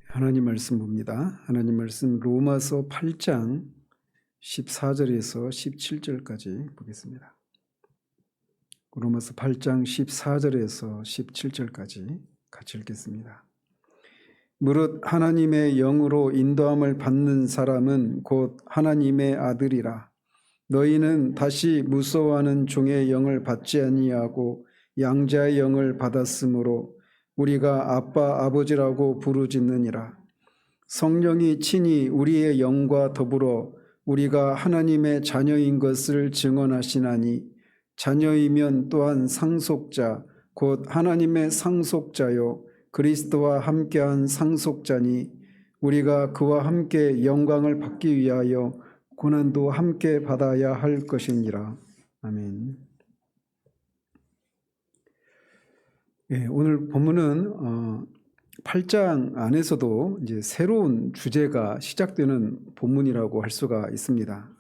하나님 말씀 봅니다. 하나님 말씀 로마서 8장 14절에서 17절까지 보겠습니다. 로마서 8장 14절에서 17절까지 같이 읽겠습니다. 무릇 하나님의 영으로 인도함을 받는 사람은 곧 하나님의 아들이라. 너희는 다시 무서워하는 종의 영을 받지 아니하고 양자의 영을 받았으므로 우리가 아빠 아버지라고 부르짖느니라. 성령이 친히 우리의 영과 더불어 우리가 하나님의 자녀인 것을 증언하시나니 자녀이면 또한 상속자 곧 하나님의 상속자요 그리스도와 함께한 상속자니 우리가 그와 함께 영광을 받기 위하여 고난도 함께 받아야 할 것이니라. 아멘. 오늘 본문은 8장 안에서도 이제 새로운 주제가 시작되는 본문이라고 할 수가 있습니다.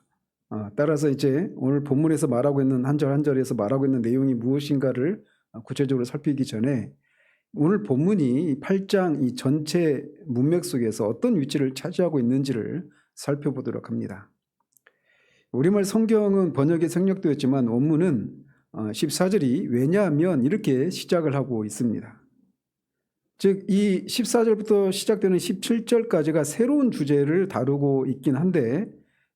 따라서 이제 오늘 본문에서 말하고 있는 한 절 한 절에서 말하고 있는 내용이 무엇인가를 구체적으로 살피기 전에 오늘 본문이 8장 이 전체 문맥 속에서 어떤 위치를 차지하고 있는지를 살펴보도록 합니다. 우리말 성경은 번역이 생략되었지만 원문은 14절이 왜냐하면 이렇게 시작을 하고 있습니다. 즉 이 14절부터 시작되는 17절까지가 새로운 주제를 다루고 있긴 한데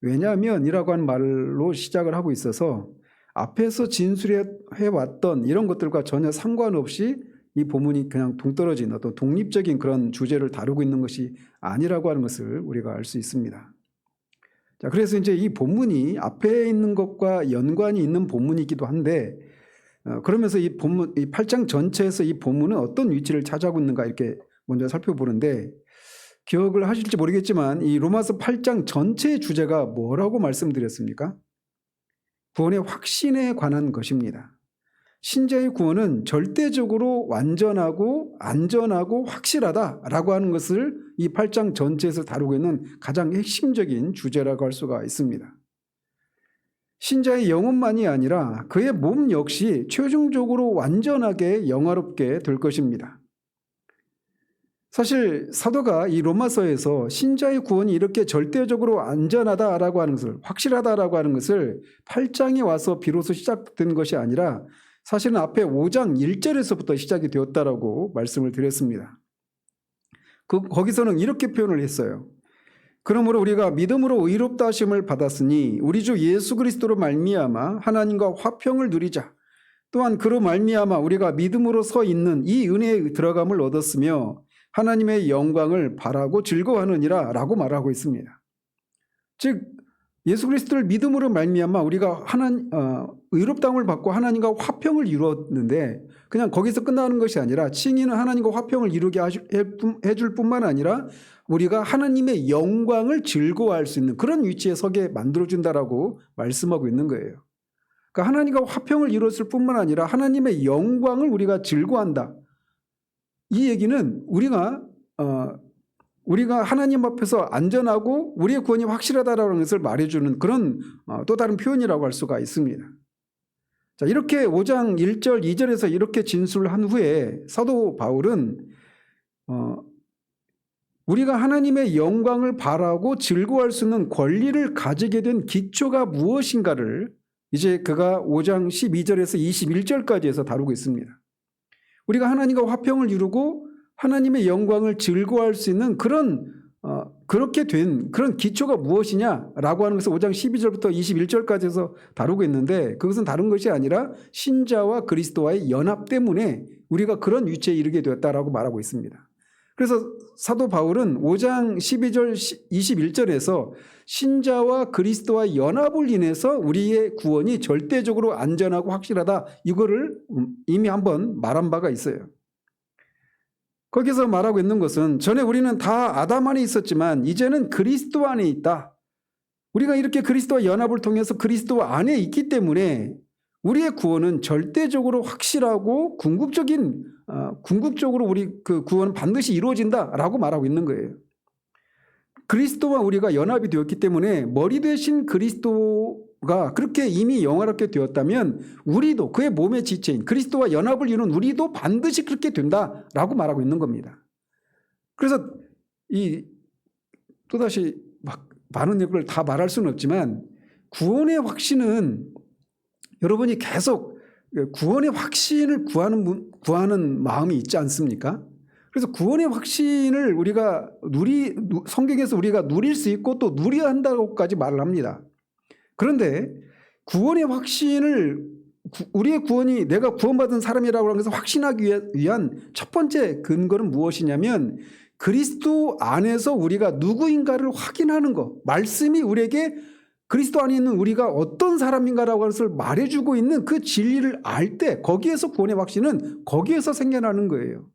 왜냐하면 이라고 한 말로 시작을 하고 있어서 앞에서 진술해왔던 이런 것들과 전혀 상관없이 이 본문이 그냥 동떨어진 어떤 독립적인 그런 주제를 다루고 있는 것이 아니라고 하는 것을 우리가 알 수 있습니다. 자, 그래서 이제 이 본문이 앞에 있는 것과 연관이 있는 본문이기도 한데 그러면서 이 본문, 이 8장 전체에서 이 본문은 어떤 위치를 차지하고 있는가 이렇게 먼저 살펴보는데 기억을 하실지 모르겠지만 이 로마서 8장 전체의 주제가 뭐라고 말씀드렸습니까? 구원의 확신에 관한 것입니다. 신자의 구원은 절대적으로 완전하고 안전하고 확실하다라고 하는 것을 이 8장 전체에서 다루고 있는 가장 핵심적인 주제라고 할 수가 있습니다. 신자의 영혼만이 아니라 그의 몸 역시 최종적으로 완전하게 영화롭게 될 것입니다. 사실 사도가 이 로마서에서 신자의 구원이 이렇게 절대적으로 안전하다라고 하는 것을 확실하다라고 하는 것을 8장에 와서 비로소 시작된 것이 아니라 사실은 앞에 5장 1절에서부터 시작이 되었다라고 말씀을 드렸습니다. 거기서는 이렇게 표현을 했어요. 그러므로 우리가 믿음으로 의롭다 하심을 받았으니 우리 주 예수 그리스도로 말미암아 하나님과 화평을 누리자. 또한 그로 말미암아 우리가 믿음으로 서 있는 이 은혜에 들어감을 얻었으며 하나님의 영광을 바라고 즐거워하느니라 라고 말하고 있습니다. 즉 예수 그리스도를 믿음으로 말미암아 우리가 의롭다함을 받고 하나님과 화평을 이루었는데 그냥 거기서 끝나는 것이 아니라 칭의는 하나님과 화평을 이루게 해줄 뿐만 아니라 우리가 하나님의 영광을 즐거워할 수 있는 그런 위치에 서게 만들어준다라고 말씀하고 있는 거예요. 그러니까 하나님과 화평을 이루었을 뿐만 아니라 하나님의 영광을 우리가 즐거워한다. 이 얘기는 우리가 하나님 앞에서 안전하고 우리의 구원이 확실하다라는 것을 말해주는 그런 또 다른 표현이라고 할 수가 있습니다. 자, 이렇게 5장 1절 2절에서 이렇게 진술한 후에 사도 바울은 우리가 하나님의 영광을 바라고 즐거워할 수 있는 권리를 가지게 된 기초가 무엇인가를 이제 그가 5장 12절에서 21절까지 해서 다루고 있습니다. 우리가 하나님과 화평을 이루고 하나님의 영광을 즐거워할 수 있는 그렇게 된 그런 기초가 무엇이냐라고 하는 것을 5장 12절부터 21절까지 해서 다루고 있는데 그것은 다른 것이 아니라 신자와 그리스도와의 연합 때문에 우리가 그런 위치에 이르게 되었다라고 말하고 있습니다. 그래서 사도 바울은 5장 12절 21절에서 신자와 그리스도와의 연합을 인해서 우리의 구원이 절대적으로 안전하고 확실하다 이거를 이미 한번 말한 바가 있어요. 거기서 말하고 있는 것은 전에 우리는 다 아담 안에 있었지만 이제는 그리스도 안에 있다. 우리가 이렇게 그리스도와 연합을 통해서 그리스도 안에 있기 때문에 우리의 구원은 절대적으로 확실하고 궁극적으로 우리 그 구원은 반드시 이루어진다라고 말하고 있는 거예요. 그리스도와 우리가 연합이 되었기 때문에 머리 되신 그리스도가 그렇게 이미 영화롭게 되었다면 우리도 그의 몸의 지체인 그리스도와 연합을 이룬 우리도 반드시 그렇게 된다라고 말하고 있는 겁니다. 그래서 이 또다시 막 많은 것을 다 말할 수는 없지만 구원의 확신은 여러분이 계속 구원의 확신을 구하는 마음이 있지 않습니까? 그래서 구원의 확신을 우리가 성경에서 우리가 누릴 수 있고 또 누려야 한다고까지 말을 합니다. 그런데 구원의 확신을 우리의 구원이 내가 구원받은 사람이라고 하는 것을 확신하기 위한 첫 번째 근거는 무엇이냐면 그리스도 안에서 우리가 누구인가를 확인하는 것. 말씀이 우리에게 그리스도 안에 있는 우리가 어떤 사람인가라고 하는 것을 말해주고 있는 그 진리를 알 때 거기에서 구원의 확신은 거기에서 생겨나는 거예요.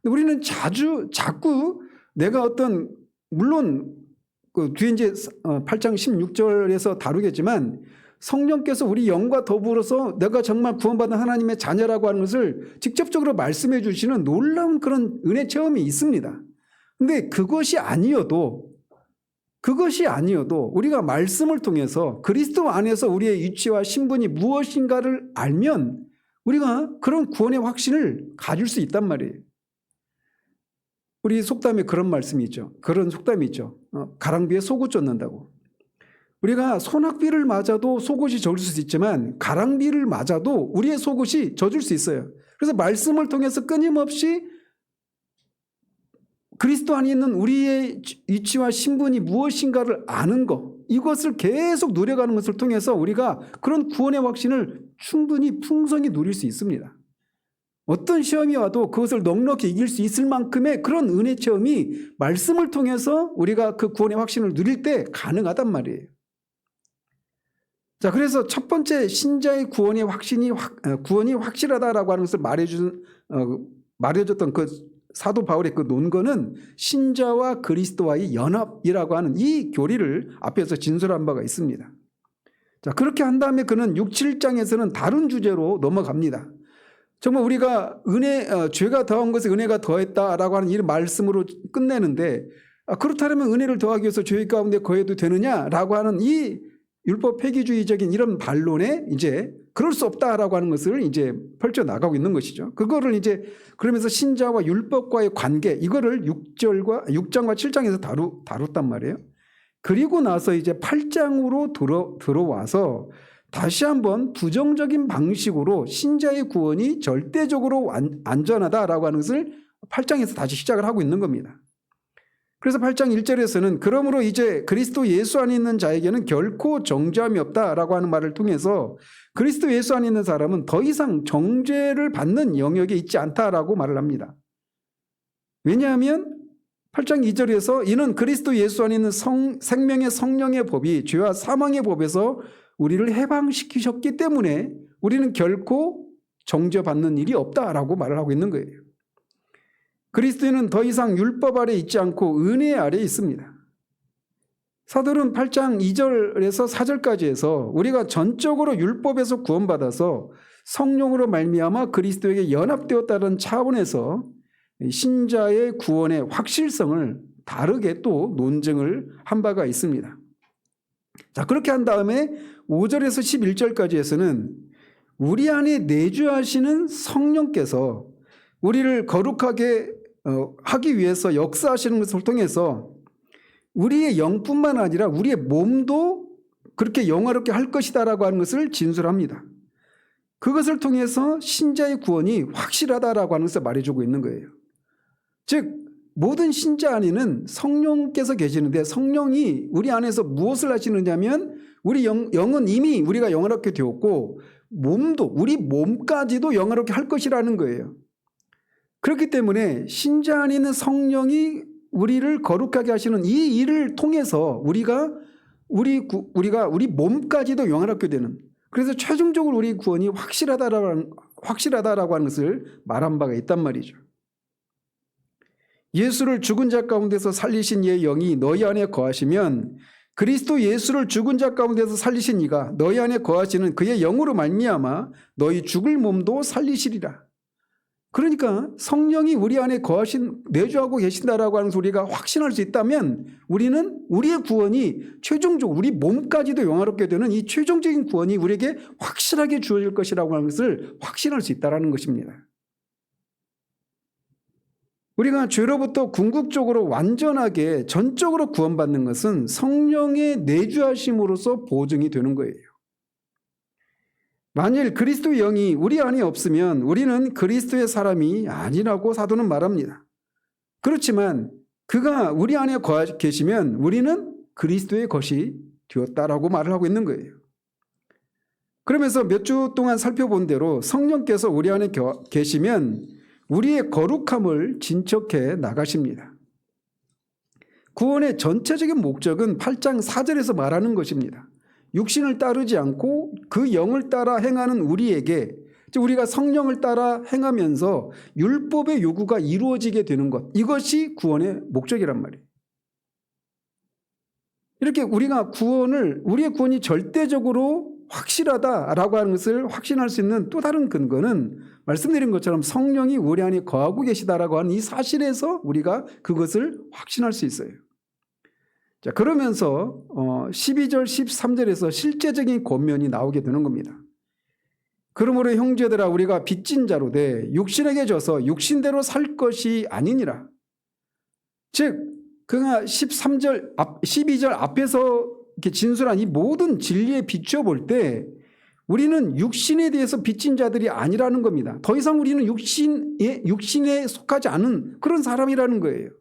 우리는 자꾸 내가 물론 그 뒤에 이제 8장 16절에서 다루겠지만 성령께서 우리 영과 더불어서 내가 정말 구원받은 하나님의 자녀라고 하는 것을 직접적으로 말씀해 주시는 놀라운 그런 은혜 체험이 있습니다. 그런데 그것이 아니어도 우리가 말씀을 통해서 그리스도 안에서 우리의 위치와 신분이 무엇인가를 알면 우리가 그런 구원의 확신을 가질 수 있단 말이에요. 우리 속담에 그런 말씀이 있죠. 그런 속담이 있죠. 가랑비에 속옷 젖는다고. 우리가 소낙비를 맞아도 속옷이 젖을 수 있지만 가랑비를 맞아도 우리의 속옷이 젖을 수 있어요. 그래서 말씀을 통해서 끊임없이 그리스도 안에 있는 우리의 위치와 신분이 무엇인가를 아는 것, 이것을 계속 누려가는 것을 통해서 우리가 그런 구원의 확신을 충분히 풍성히 누릴 수 있습니다. 어떤 시험이 와도 그것을 넉넉히 이길 수 있을 만큼의 그런 은혜 체험이 말씀을 통해서 우리가 그 구원의 확신을 누릴 때 가능하단 말이에요. 자, 그래서 첫 번째 신자의 구원이 확실하다라고 하는 것을 말해줬던 그 사도 바울의 그 논거는 신자와 그리스도와의 연합이라고 하는 이 교리를 앞에서 진술한 바가 있습니다. 자, 그렇게 한 다음에 그는 6, 7장에서는 다른 주제로 넘어갑니다. 정말 우리가 죄가 더한 것에 은혜가 더했다라고 하는 이 말씀으로 끝내는데 그렇다면 은혜를 더하기 위해서 죄 가운데 거해도 되느냐라고 하는 이 율법 폐기주의적인 이런 반론에 이제 그럴 수 없다라고 하는 것을 이제 펼쳐 나가고 있는 것이죠. 그거를 이제 그러면서 신자와 율법과의 관계 이거를 6장과 7장에서 다뤘단 말이에요. 그리고 나서 이제 8장으로 들어와서 다시 한번 부정적인 방식으로 신자의 구원이 절대적으로 안전하다라고 하는 것을 8장에서 다시 시작을 하고 있는 겁니다. 그래서 8장 1절에서는 그러므로 이제 그리스도 예수 안에 있는 자에게는 결코 정죄함이 없다라고 하는 말을 통해서 그리스도 예수 안에 있는 사람은 더 이상 정죄를 받는 영역에 있지 않다라고 말을 합니다. 왜냐하면 8장 2절에서 이는 그리스도 예수 안에 있는 생명의 성령의 법이 죄와 사망의 법에서 우리를 해방시키셨기 때문에 우리는 결코 정죄받는 일이 없다라고 말을 하고 있는 거예요. 그리스도인은 더 이상 율법 아래 있지 않고 은혜 아래 있습니다. 사도는 8장 2절에서 4절까지 해서 우리가 전적으로 율법에서 구원받아서 성령으로 말미암아 그리스도에게 연합되었다는 차원에서 신자의 구원의 확실성을 다르게 또 논증을 한 바가 있습니다. 자, 그렇게 한 다음에 5절에서 11절까지 해서는 우리 안에 내주하시는 성령께서 우리를 거룩하게 하기 위해서 역사하시는 것을 통해서 우리의 영뿐만 아니라 우리의 몸도 그렇게 영화롭게 할 것이다라고 하는 것을 진술합니다. 그것을 통해서 신자의 구원이 확실하다라고 하는 것을 말해주고 있는 거예요. 즉 모든 신자 안에는 성령께서 계시는데 성령이 우리 안에서 무엇을 하시느냐면 우리 영은 이미 우리가 영화롭게 되었고 우리 몸까지도 영화롭게 할 것이라는 거예요. 그렇기 때문에 신자 안에 있는 성령이 우리를 거룩하게 하시는 이 일을 통해서 우리가 우리 몸까지도 영화롭게 되는, 그래서 최종적으로 우리 구원이 확실하다라고 하는 것을 말한 바가 있단 말이죠. 예수를 죽은 자 가운데서 살리신 이의 영이 너희 안에 거하시면 그리스도 예수를 죽은 자 가운데서 살리신 이가 너희 안에 거하시는 그의 영으로 말미암아 너희 죽을 몸도 살리시리라. 그러니까 성령이 우리 안에 내주하고 계신다라고 하는 소리가 확신할 수 있다면 우리는 우리의 구원이 최종적으로 우리 몸까지도 영화롭게 되는 이 최종적인 구원이 우리에게 확실하게 주어질 것이라고 하는 것을 확신할 수 있다는 것입니다. 우리가 죄로부터 궁극적으로 완전하게 전적으로 구원받는 것은 성령의 내주하심으로써 보증이 되는 거예요. 만일 그리스도의 영이 우리 안에 없으면 우리는 그리스도의 사람이 아니라고 사도는 말합니다. 그렇지만 그가 우리 안에 계시면 우리는 그리스도의 것이 되었다라고 말을 하고 있는 거예요. 그러면서 몇 주 동안 살펴본 대로 성령께서 우리 안에 계시면 우리의 거룩함을 진척해 나가십니다. 구원의 전체적인 목적은 8장 4절에서 말하는 것입니다. 육신을 따르지 않고 그 영을 따라 행하는 우리에게, 즉 우리가 성령을 따라 행하면서 율법의 요구가 이루어지게 되는 것, 이것이 구원의 목적이란 말이에요. 이렇게 우리가 우리의 구원이 절대적으로 확실하다라고 하는 것을 확신할 수 있는 또 다른 근거는 말씀드린 것처럼 성령이 우리 안에 거하고 계시다라고 하는 이 사실에서 우리가 그것을 확신할 수 있어요. 자, 그러면서 12절 13절에서 실제적인 권면이 나오게 되는 겁니다. 그러므로 형제들아 우리가 빚진 자로 돼 육신에게 져서 육신대로 살 것이 아니니라. 즉 그가 12절 앞에서 이렇게 진술한 이 모든 진리에 비추어 볼 때 우리는 육신에 대해서 빚진 자들이 아니라는 겁니다. 더 이상 우리는 육신에 속하지 않은 그런 사람이라는 거예요.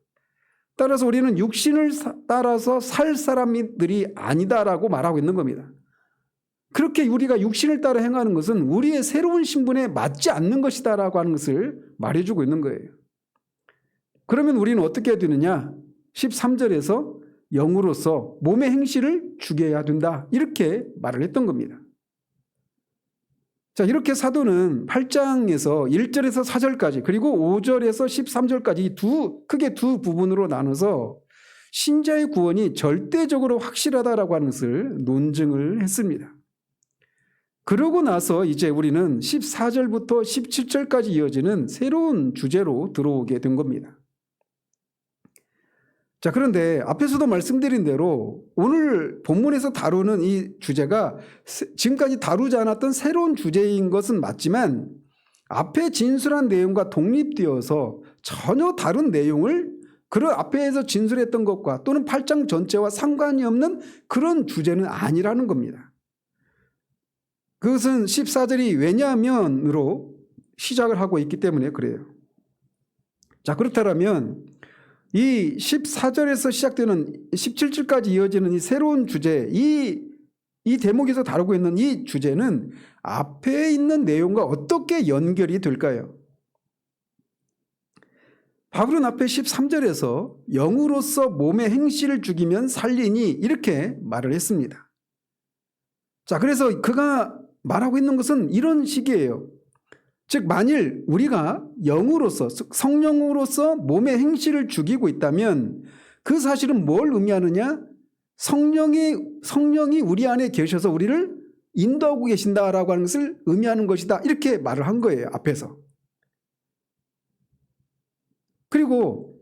따라서 우리는 육신을 따라서 살 사람들이 아니다라고 말하고 있는 겁니다. 그렇게 우리가 육신을 따라 행하는 것은 우리의 새로운 신분에 맞지 않는 것이다라고 하는 것을 말해주고 있는 거예요. 그러면 우리는 어떻게 해야 되느냐? 13절에서 영으로서 몸의 행실을 죽여야 된다, 이렇게 말을 했던 겁니다. 자, 이렇게 사도는 8장에서 1절에서 4절까지 그리고 5절에서 13절까지 크게 두 부분으로 나눠서 신자의 구원이 절대적으로 확실하다라고 하는 것을 논증을 했습니다. 그러고 나서 이제 우리는 14절부터 17절까지 이어지는 새로운 주제로 들어오게 된 겁니다. 자, 그런데 앞에서도 말씀드린 대로 오늘 본문에서 다루는 이 주제가 지금까지 다루지 않았던 새로운 주제인 것은 맞지만 앞에 진술한 내용과 독립되어서 전혀 다른 내용을 그 앞에서 진술했던 것과 또는 8장 전체와 상관이 없는 그런 주제는 아니라는 겁니다. 그것은 14절이 왜냐하면으로 시작을 하고 있기 때문에 그래요. 자, 그렇다면 이 14절에서 시작되는 17절까지 이어지는 이 새로운 주제, 이 대목에서 다루고 있는 이 주제는 앞에 있는 내용과 어떻게 연결이 될까요? 바울은 앞에 13절에서 영으로서 몸의 행실을 죽이면 살리니 이렇게 말을 했습니다. 자, 그래서 그가 말하고 있는 것은 이런 식이에요. 즉 만일 우리가 영으로서 성령으로서 몸의 행실을 죽이고 있다면 그 사실은 뭘 의미하느냐? 성령이 우리 안에 계셔서 우리를 인도하고 계신다라고 하는 것을 의미하는 것이다, 이렇게 말을 한 거예요, 앞에서. 그리고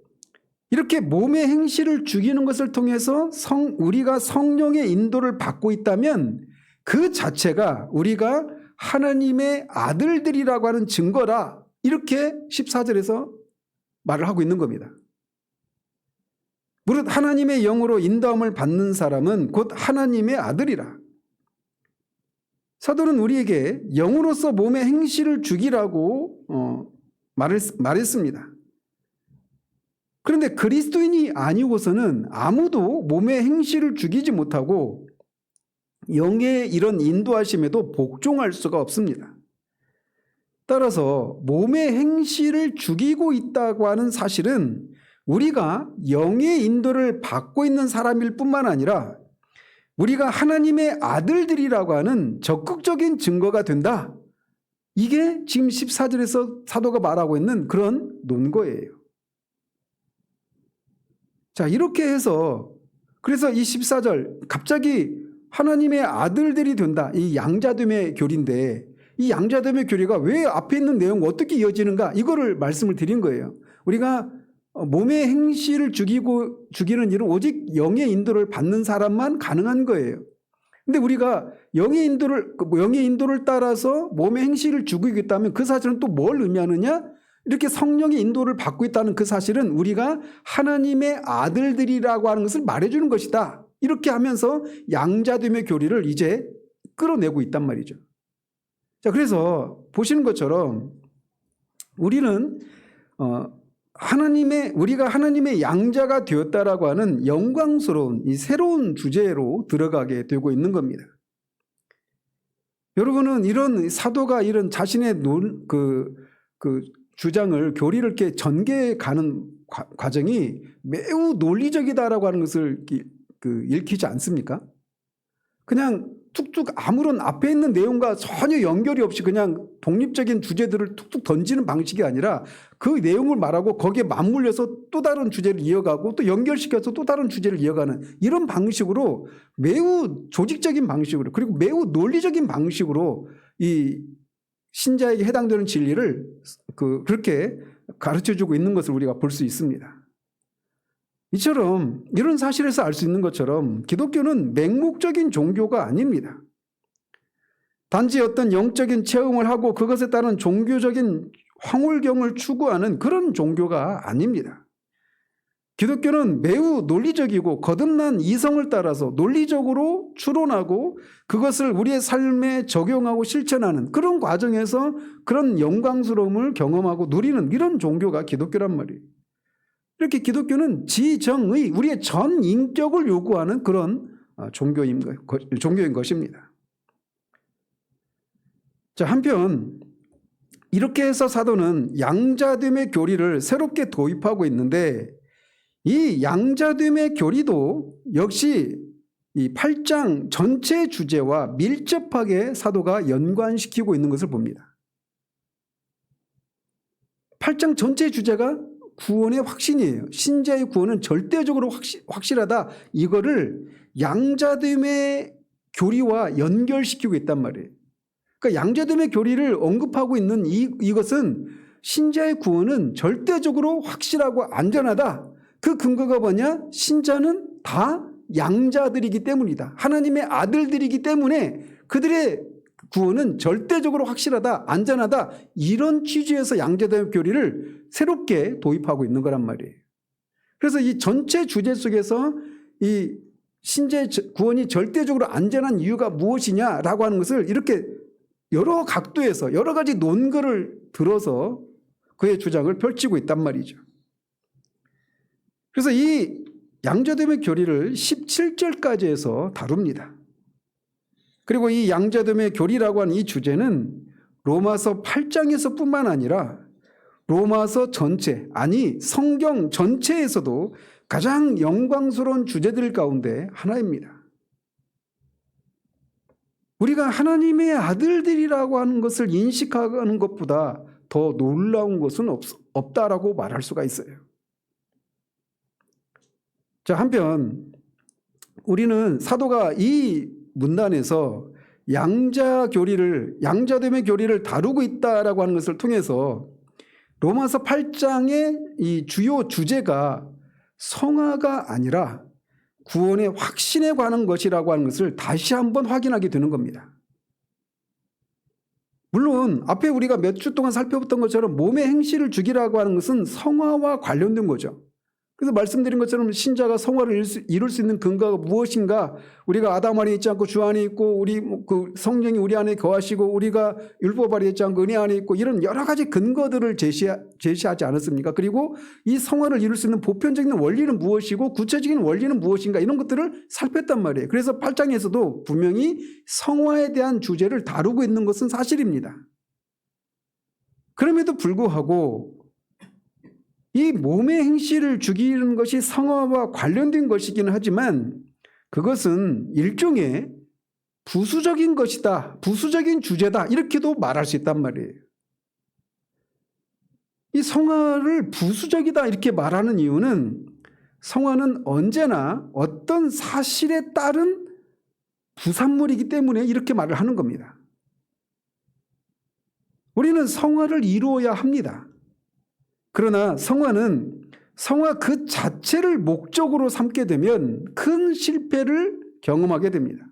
이렇게 몸의 행실을 죽이는 것을 통해서 우리가 성령의 인도를 받고 있다면 그 자체가 우리가 하나님의 아들들이라고 하는 증거라, 이렇게 14절에서 말을 하고 있는 겁니다. 무릇 하나님의 영으로 인도함을 받는 사람은 곧 하나님의 아들이라. 사도는 우리에게 영으로서 몸의 행실을 죽이라고 말했습니다. 그런데 그리스도인이 아니고서는 아무도 몸의 행실을 죽이지 못하고 영의 이런 인도하심에도 복종할 수가 없습니다. 따라서 몸의 행실을 죽이고 있다고 하는 사실은 우리가 영의 인도를 받고 있는 사람일 뿐만 아니라 우리가 하나님의 아들들이라고 하는 적극적인 증거가 된다. 이게 지금 14절에서 사도가 말하고 있는 그런 논거예요. 자, 이렇게 해서 그래서 이 14절 갑자기 하나님의 아들들이 된다, 이 양자됨의 교리인데 이 양자됨의 교리가 왜 앞에 있는 내용 어떻게 이어지는가, 이거를 말씀을 드린 거예요. 우리가 몸의 행실을 죽이는 일은 오직 영의 인도를 받는 사람만 가능한 거예요. 근데 우리가 영의 인도를 따라서 몸의 행실을 죽이고 있다면 그 사실은 또 뭘 의미하느냐? 이렇게 성령의 인도를 받고 있다는 그 사실은 우리가 하나님의 아들들이라고 하는 것을 말해주는 것이다. 이렇게 하면서 양자됨의 교리를 이제 끌어내고 있단 말이죠. 자, 그래서 보시는 것처럼 우리는 우리가 하나님의 양자가 되었다라고 하는 영광스러운 이 새로운 주제로 들어가게 되고 있는 겁니다. 여러분은 이런 사도가 이런 자신의 주장을 교리를 이렇게 전개해 가는 과정이 매우 논리적이다라고 하는 것을 읽히지 않습니까? 그냥 툭툭 아무런 앞에 있는 내용과 전혀 연결이 없이 그냥 독립적인 주제들을 툭툭 던지는 방식이 아니라 그 내용을 말하고 거기에 맞물려서 또 다른 주제를 이어가고 또 연결시켜서 또 다른 주제를 이어가는 이런 방식으로 매우 조직적인 방식으로 그리고 매우 논리적인 방식으로 이 신자에게 해당되는 진리를 그렇게 가르쳐주고 있는 것을 우리가 볼 수 있습니다. 이처럼 이런 사실에서 알 수 있는 것처럼 기독교는 맹목적인 종교가 아닙니다. 단지 어떤 영적인 체험을 하고 그것에 따른 종교적인 황홀경을 추구하는 그런 종교가 아닙니다. 기독교는 매우 논리적이고 거듭난 이성을 따라서 논리적으로 추론하고 그것을 우리의 삶에 적용하고 실천하는 그런 과정에서 그런 영광스러움을 경험하고 누리는 이런 종교가 기독교란 말이에요. 이렇게 기독교는 지정의 우리의 전 인격을 요구하는 그런 종교인 것입니다. 자, 한편 이렇게 해서 사도는 양자됨의 교리를 새롭게 도입하고 있는데 이 양자됨의 교리도 역시 이 8장 전체 주제와 밀접하게 사도가 연관시키고 있는 것을 봅니다. 8장 전체 주제가 구원의 확신이에요. 신자의 구원은 절대적으로 확실하다. 이거를 양자됨의 교리와 연결시키고 있단 말이에요. 그러니까 양자됨의 교리를 언급하고 있는 이것은 신자의 구원은 절대적으로 확실하고 안전하다. 그 근거가 뭐냐? 신자는 다 양자들이기 때문이다. 하나님의 아들들이기 때문에 그들의 구원은 절대적으로 확실하다, 안전하다. 이런 취지에서 양자됨의 교리를 새롭게 도입하고 있는 거란 말이에요. 그래서 이 전체 주제 속에서 이 신자의 구원이 절대적으로 안전한 이유가 무엇이냐라고 하는 것을 이렇게 여러 각도에서 여러 가지 논거를 들어서 그의 주장을 펼치고 있단 말이죠. 그래서 이 양자됨의 교리를 17절까지 해서 다룹니다. 그리고 이 양자됨의 교리라고 하는 이 주제는 로마서 8장에서 뿐만 아니라 로마서 전체, 아니 성경 전체에서도 가장 영광스러운 주제들 가운데 하나입니다. 우리가 하나님의 아들들이라고 하는 것을 인식하는 것보다 더 놀라운 것은 없다라고 말할 수가 있어요. 자, 한편 우리는 사도가 이 문단에서 양자됨의 교리를 다루고 있다라고 하는 것을 통해서 로마서 8장의 이 주요 주제가 성화가 아니라 구원의 확신에 관한 것이라고 하는 것을 다시 한번 확인하게 되는 겁니다. 물론 앞에 우리가 몇 주 동안 살펴봤던 것처럼 몸의 행실을 죽이라고 하는 것은 성화와 관련된 거죠. 그래서 말씀드린 것처럼 신자가 성화를 이룰 수 있는 근거가 무엇인가? 우리가 아담 안에 있지 않고 주 안에 있고 우리 그 성령이 우리 안에 거하시고 우리가 율법 아래 있지 않고 은혜 안에 있고 이런 여러 가지 근거들을 제시하지 않았습니까? 그리고 이 성화를 이룰 수 있는 보편적인 원리는 무엇이고 구체적인 원리는 무엇인가 이런 것들을 살폈단 말이에요. 그래서 8장에서도 분명히 성화에 대한 주제를 다루고 있는 것은 사실입니다. 그럼에도 불구하고 이 몸의 행실을 죽이는 것이 성화와 관련된 것이기는 하지만 그것은 일종의 부수적인 것이다. 부수적인 주제다. 이렇게도 말할 수 있단 말이에요. 이 성화를 부수적이다 이렇게 말하는 이유는 성화는 언제나 어떤 사실에 따른 부산물이기 때문에 이렇게 말을 하는 겁니다. 우리는 성화를 이루어야 합니다. 그러나 성화 그 자체를 목적으로 삼게 되면 큰 실패를 경험하게 됩니다.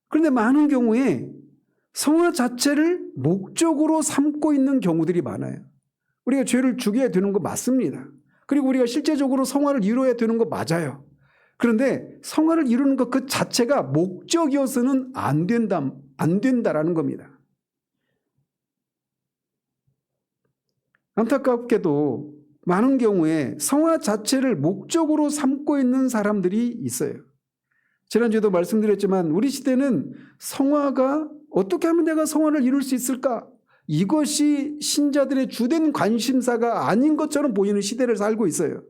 그런데 많은 경우에 성화 자체를 목적으로 삼고 있는 경우들이 많아요. 우리가 죄를 죽여야 되는 거 맞습니다. 그리고 우리가 실제적으로 성화를 이루어야 되는 거 맞아요. 그런데 성화를 이루는 것 그 자체가 목적이어서는 안 된다라는 겁니다. 안타깝게도 많은 경우에 성화 자체를 목적으로 삼고 있는 사람들이 있어요. 지난주에도 말씀드렸지만 우리 시대는 성화가 어떻게 하면 내가 성화를 이룰 수 있을까? 이것이 신자들의 주된 관심사가 아닌 것처럼 보이는 시대를 살고 있어요.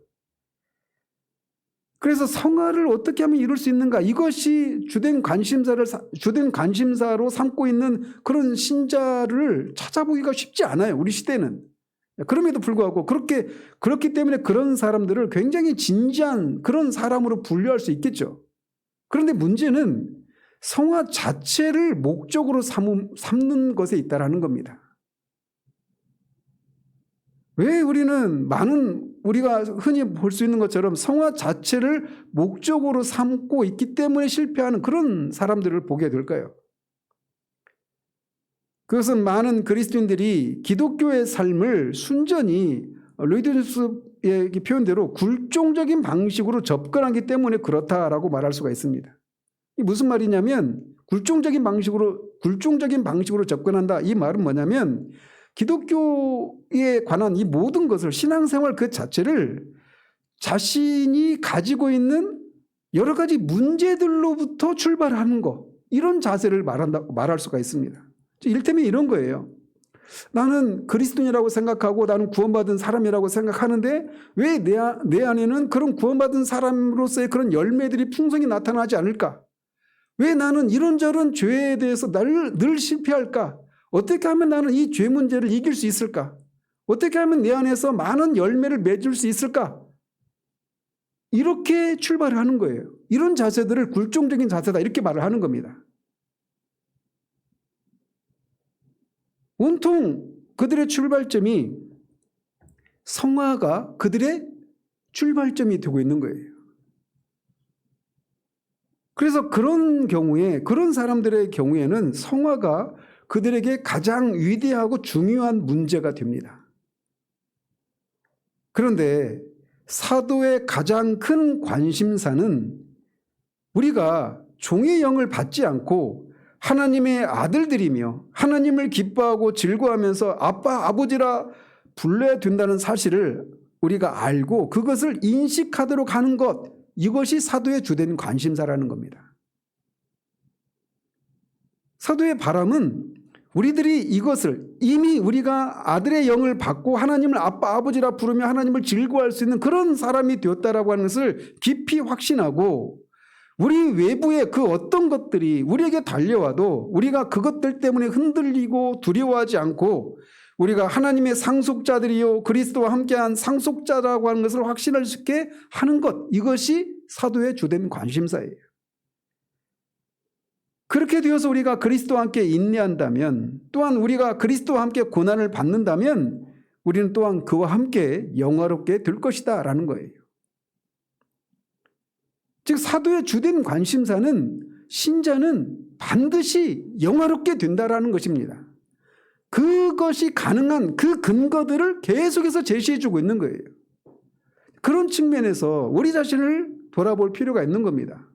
그래서 성화를 어떻게 하면 이룰 수 있는가? 이것이 주된 관심사로 삼고 있는 그런 신자를 찾아보기가 쉽지 않아요. 우리 시대는. 그럼에도 불구하고 그렇기 때문에 그런 사람들을 굉장히 진지한 그런 사람으로 분류할 수 있겠죠. 그런데 문제는 성화 자체를 목적으로 삼는 것에 있다라는 겁니다. 왜 우리가 흔히 볼 수 있는 것처럼 성화 자체를 목적으로 삼고 있기 때문에 실패하는 그런 사람들을 보게 될까요? 그것은 많은 그리스도인들이 기독교의 삶을 순전히 로이드존스의 표현대로 굴종적인 방식으로 접근하기 때문에 그렇다라고 말할 수가 있습니다. 이 무슨 말이냐면 굴종적인 방식으로 접근한다. 이 말은 뭐냐면 기독교에 관한 이 모든 것을 신앙생활 그 자체를 자신이 가지고 있는 여러 가지 문제들로부터 출발하는 것, 이런 자세를 말할 수가 있습니다. 이를테면 이런 거예요. 나는 그리스도인이라고 생각하고 나는 구원받은 사람이라고 생각하는데 왜 내 안에는 그런 구원받은 사람으로서의 그런 열매들이 풍성히 나타나지 않을까? 왜 나는 이런저런 죄에 대해서 늘 실패할까? 어떻게 하면 나는 이 죄 문제를 이길 수 있을까? 어떻게 하면 내 안에서 많은 열매를 맺을 수 있을까? 이렇게 출발하는 거예요. 이런 자세들을 굴종적인 자세다 이렇게 말을 하는 겁니다. 온통 그들의 출발점이 성화가 그들의 출발점이 되고 있는 거예요. 그래서 그런 사람들의 경우에는 성화가 그들에게 가장 위대하고 중요한 문제가 됩니다. 그런데 사도의 가장 큰 관심사는 우리가 종의 영을 받지 않고 하나님의 아들들이며 하나님을 기뻐하고 즐거워하면서 아빠, 아버지라 불러야 된다는 사실을 우리가 알고 그것을 인식하도록 하는 것, 이것이 사도의 주된 관심사라는 겁니다. 사도의 바람은 우리들이 이것을 이미 우리가 아들의 영을 받고 하나님을 아빠, 아버지라 부르며 하나님을 즐거워할 수 있는 그런 사람이 되었다라고 하는 것을 깊이 확신하고 우리 외부의 그 어떤 것들이 우리에게 달려와도 우리가 그것들 때문에 흔들리고 두려워하지 않고 우리가 하나님의 상속자들이요 그리스도와 함께한 상속자라고 하는 것을 확신할 수 있게 하는 것, 이것이 사도의 주된 관심사예요. 그렇게 되어서 우리가 그리스도와 함께 인내한다면, 또한 우리가 그리스도와 함께 고난을 받는다면 우리는 또한 그와 함께 영화롭게 될 것이다 라는 거예요. 즉 사도의 주된 관심사는 신자는 반드시 영화롭게 된다라는 것입니다. 그것이 가능한 그 근거들을 계속해서 제시해주고 있는 거예요. 그런 측면에서 우리 자신을 돌아볼 필요가 있는 겁니다.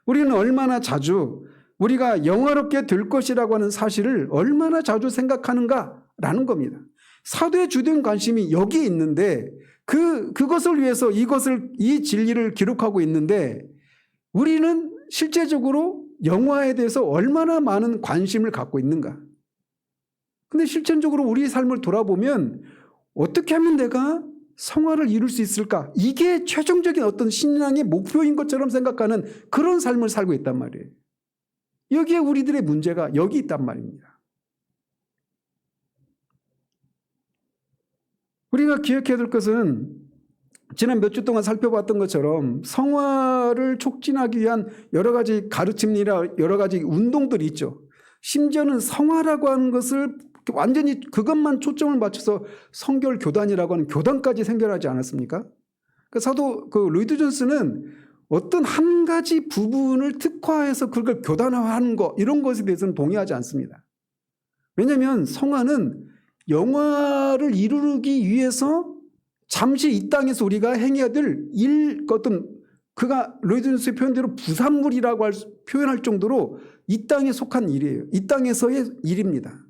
우리는 얼마나 자주 우리가 영화롭게 될 것이라고 하는 사실을 얼마나 자주 생각하는가라는 겁니다. 사도의 주된 관심이 여기 있는데 그것을 위해서 이 진리를 기록하고 있는데 우리는 실제적으로 영화에 대해서 얼마나 많은 관심을 갖고 있는가. 근데 실천적으로 우리 삶을 돌아보면 어떻게 하면 내가 성화를 이룰 수 있을까? 이게 최종적인 어떤 신앙의 목표인 것처럼 생각하는 그런 삶을 살고 있단 말이에요. 여기에 우리들의 문제가 여기 있단 말입니다. 우리가 기억해야 될 것은 지난 몇 주 동안 살펴봤던 것처럼 성화를 촉진하기 위한 여러 가지 가르침이나 여러 가지 운동들이 있죠. 심지어는 성화라고 하는 것을 완전히 그것만 초점을 맞춰서 성결 교단이라고 하는 교단까지 생겨나지 않았습니까? 사도 로이드 존스는 어떤 한 가지 부분을 특화해서 그걸 교단화하는 것, 이런 것에 대해서는 동의하지 않습니다. 왜냐하면 성화는 영화를 이루기 위해서 잠시 이 땅에서 우리가 행해야 될 어떤 그가 로이드존스의 표현대로 부산물이라고 표현할 정도로 이 땅에 속한 일이에요. 이 땅에서의 일입니다.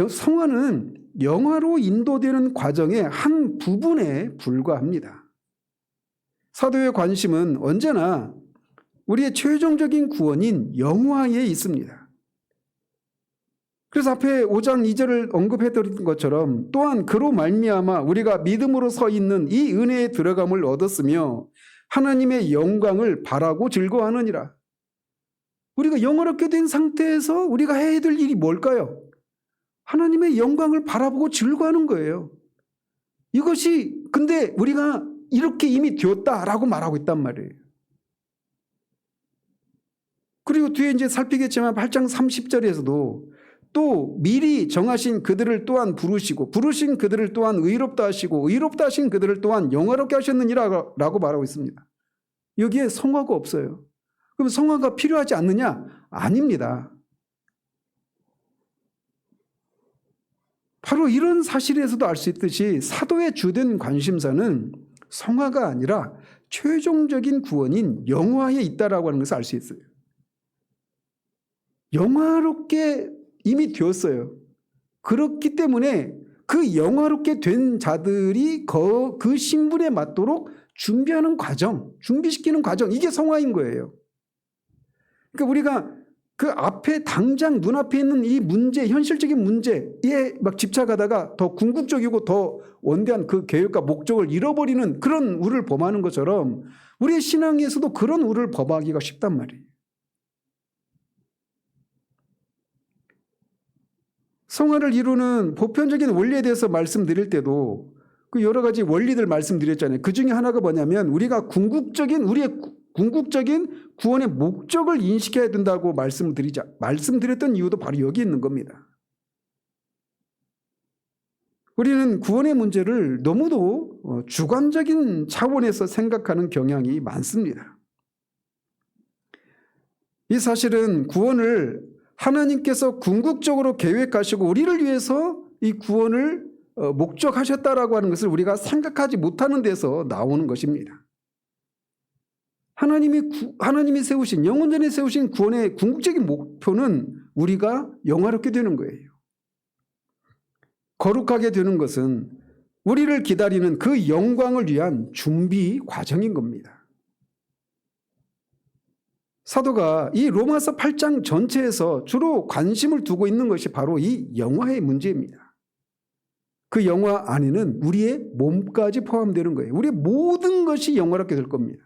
성화는 영화로 인도되는 과정의 한 부분에 불과합니다. 사도의 관심은 언제나 우리의 최종적인 구원인 영화에 있습니다. 그래서 앞에 5장 2절을 언급해드린 것처럼 또한 그로 말미암아 우리가 믿음으로 서 있는 이 은혜에 들어감을 얻었으며 하나님의 영광을 바라고 즐거워하느니라. 우리가 영화롭게 된 상태에서 우리가 해야 될 일이 뭘까요? 하나님의 영광을 바라보고 즐거워하는 거예요. 이것이 근데 우리가 이렇게 이미 되었다라고 말하고 있단 말이에요. 그리고 뒤에 이제 살피겠지만 8장 30절에서도 또 미리 정하신 그들을 또한 부르시고 부르신 그들을 또한 의롭다 하시고 의롭다 하신 그들을 또한 영화롭게 하셨느니라 라고 말하고 있습니다. 여기에 성화가 없어요. 그럼 성화가 필요하지 않느냐? 아닙니다. 바로 이런 사실에서도 알 수 있듯이 사도의 주된 관심사는 성화가 아니라 최종적인 구원인 영화에 있다라고 하는 것을 알 수 있어요. 영화롭게 이미 되었어요. 그렇기 때문에 그 영화롭게 된 자들이 그 신분에 맞도록 준비하는 과정, 준비시키는 과정, 이게 성화인 거예요. 그러니까 우리가 그 앞에 당장 눈앞에 있는 이 문제, 현실적인 문제에 막 집착하다가 더 궁극적이고 더 원대한 그 계획과 목적을 잃어버리는 그런 우를 범하는 것처럼 우리의 신앙에서도 그런 우를 범하기가 쉽단 말이에요. 성화를 이루는 보편적인 원리에 대해서 말씀드릴 때도 그 여러 가지 원리들 말씀드렸잖아요. 그 중에 하나가 뭐냐면 우리의 궁극적인 구원의 목적을 인식해야 된다고 말씀드렸던 이유도 바로 여기 있는 겁니다. 우리는 구원의 문제를 너무도 주관적인 차원에서 생각하는 경향이 많습니다. 이 사실은 구원을 하나님께서 궁극적으로 계획하시고 우리를 위해서 이 구원을 목적하셨다라고 하는 것을 우리가 생각하지 못하는 데서 나오는 것입니다. 하나님이 세우신 영원전에 세우신 구원의 궁극적인 목표는 우리가 영화롭게 되는 거예요. 거룩하게 되는 것은 우리를 기다리는 그 영광을 위한 준비 과정인 겁니다. 사도가 이 로마서 8장 전체에서 주로 관심을 두고 있는 것이 바로 이 영화의 문제입니다. 그 영화 안에는 우리의 몸까지 포함되는 거예요. 우리의 모든 것이 영화롭게 될 겁니다.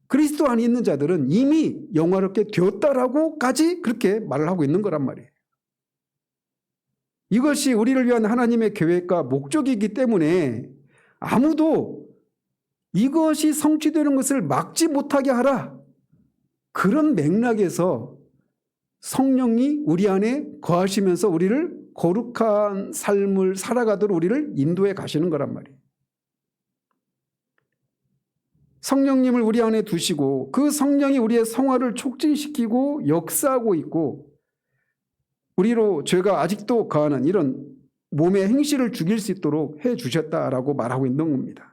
그리스도 안에 있는 자들은 이미 영화롭게 되었다라고까지 그렇게 말을 하고 있는 거란 말이에요. 이것이 우리를 위한 하나님의 계획과 목적이기 때문에 아무도 이것이 성취되는 것을 막지 못하게 하라. 그런 맥락에서 성령이 우리 안에 거하시면서 우리를 거룩한 삶을 살아가도록 우리를 인도해 가시는 거란 말이에요. 성령님을 우리 안에 두시고 그 성령이 우리의 성화를 촉진시키고 역사하고 있고 우리로 죄가 아직도 거하는 이런 몸의 행실을 죽일 수 있도록 해 주셨다라고 말하고 있는 겁니다.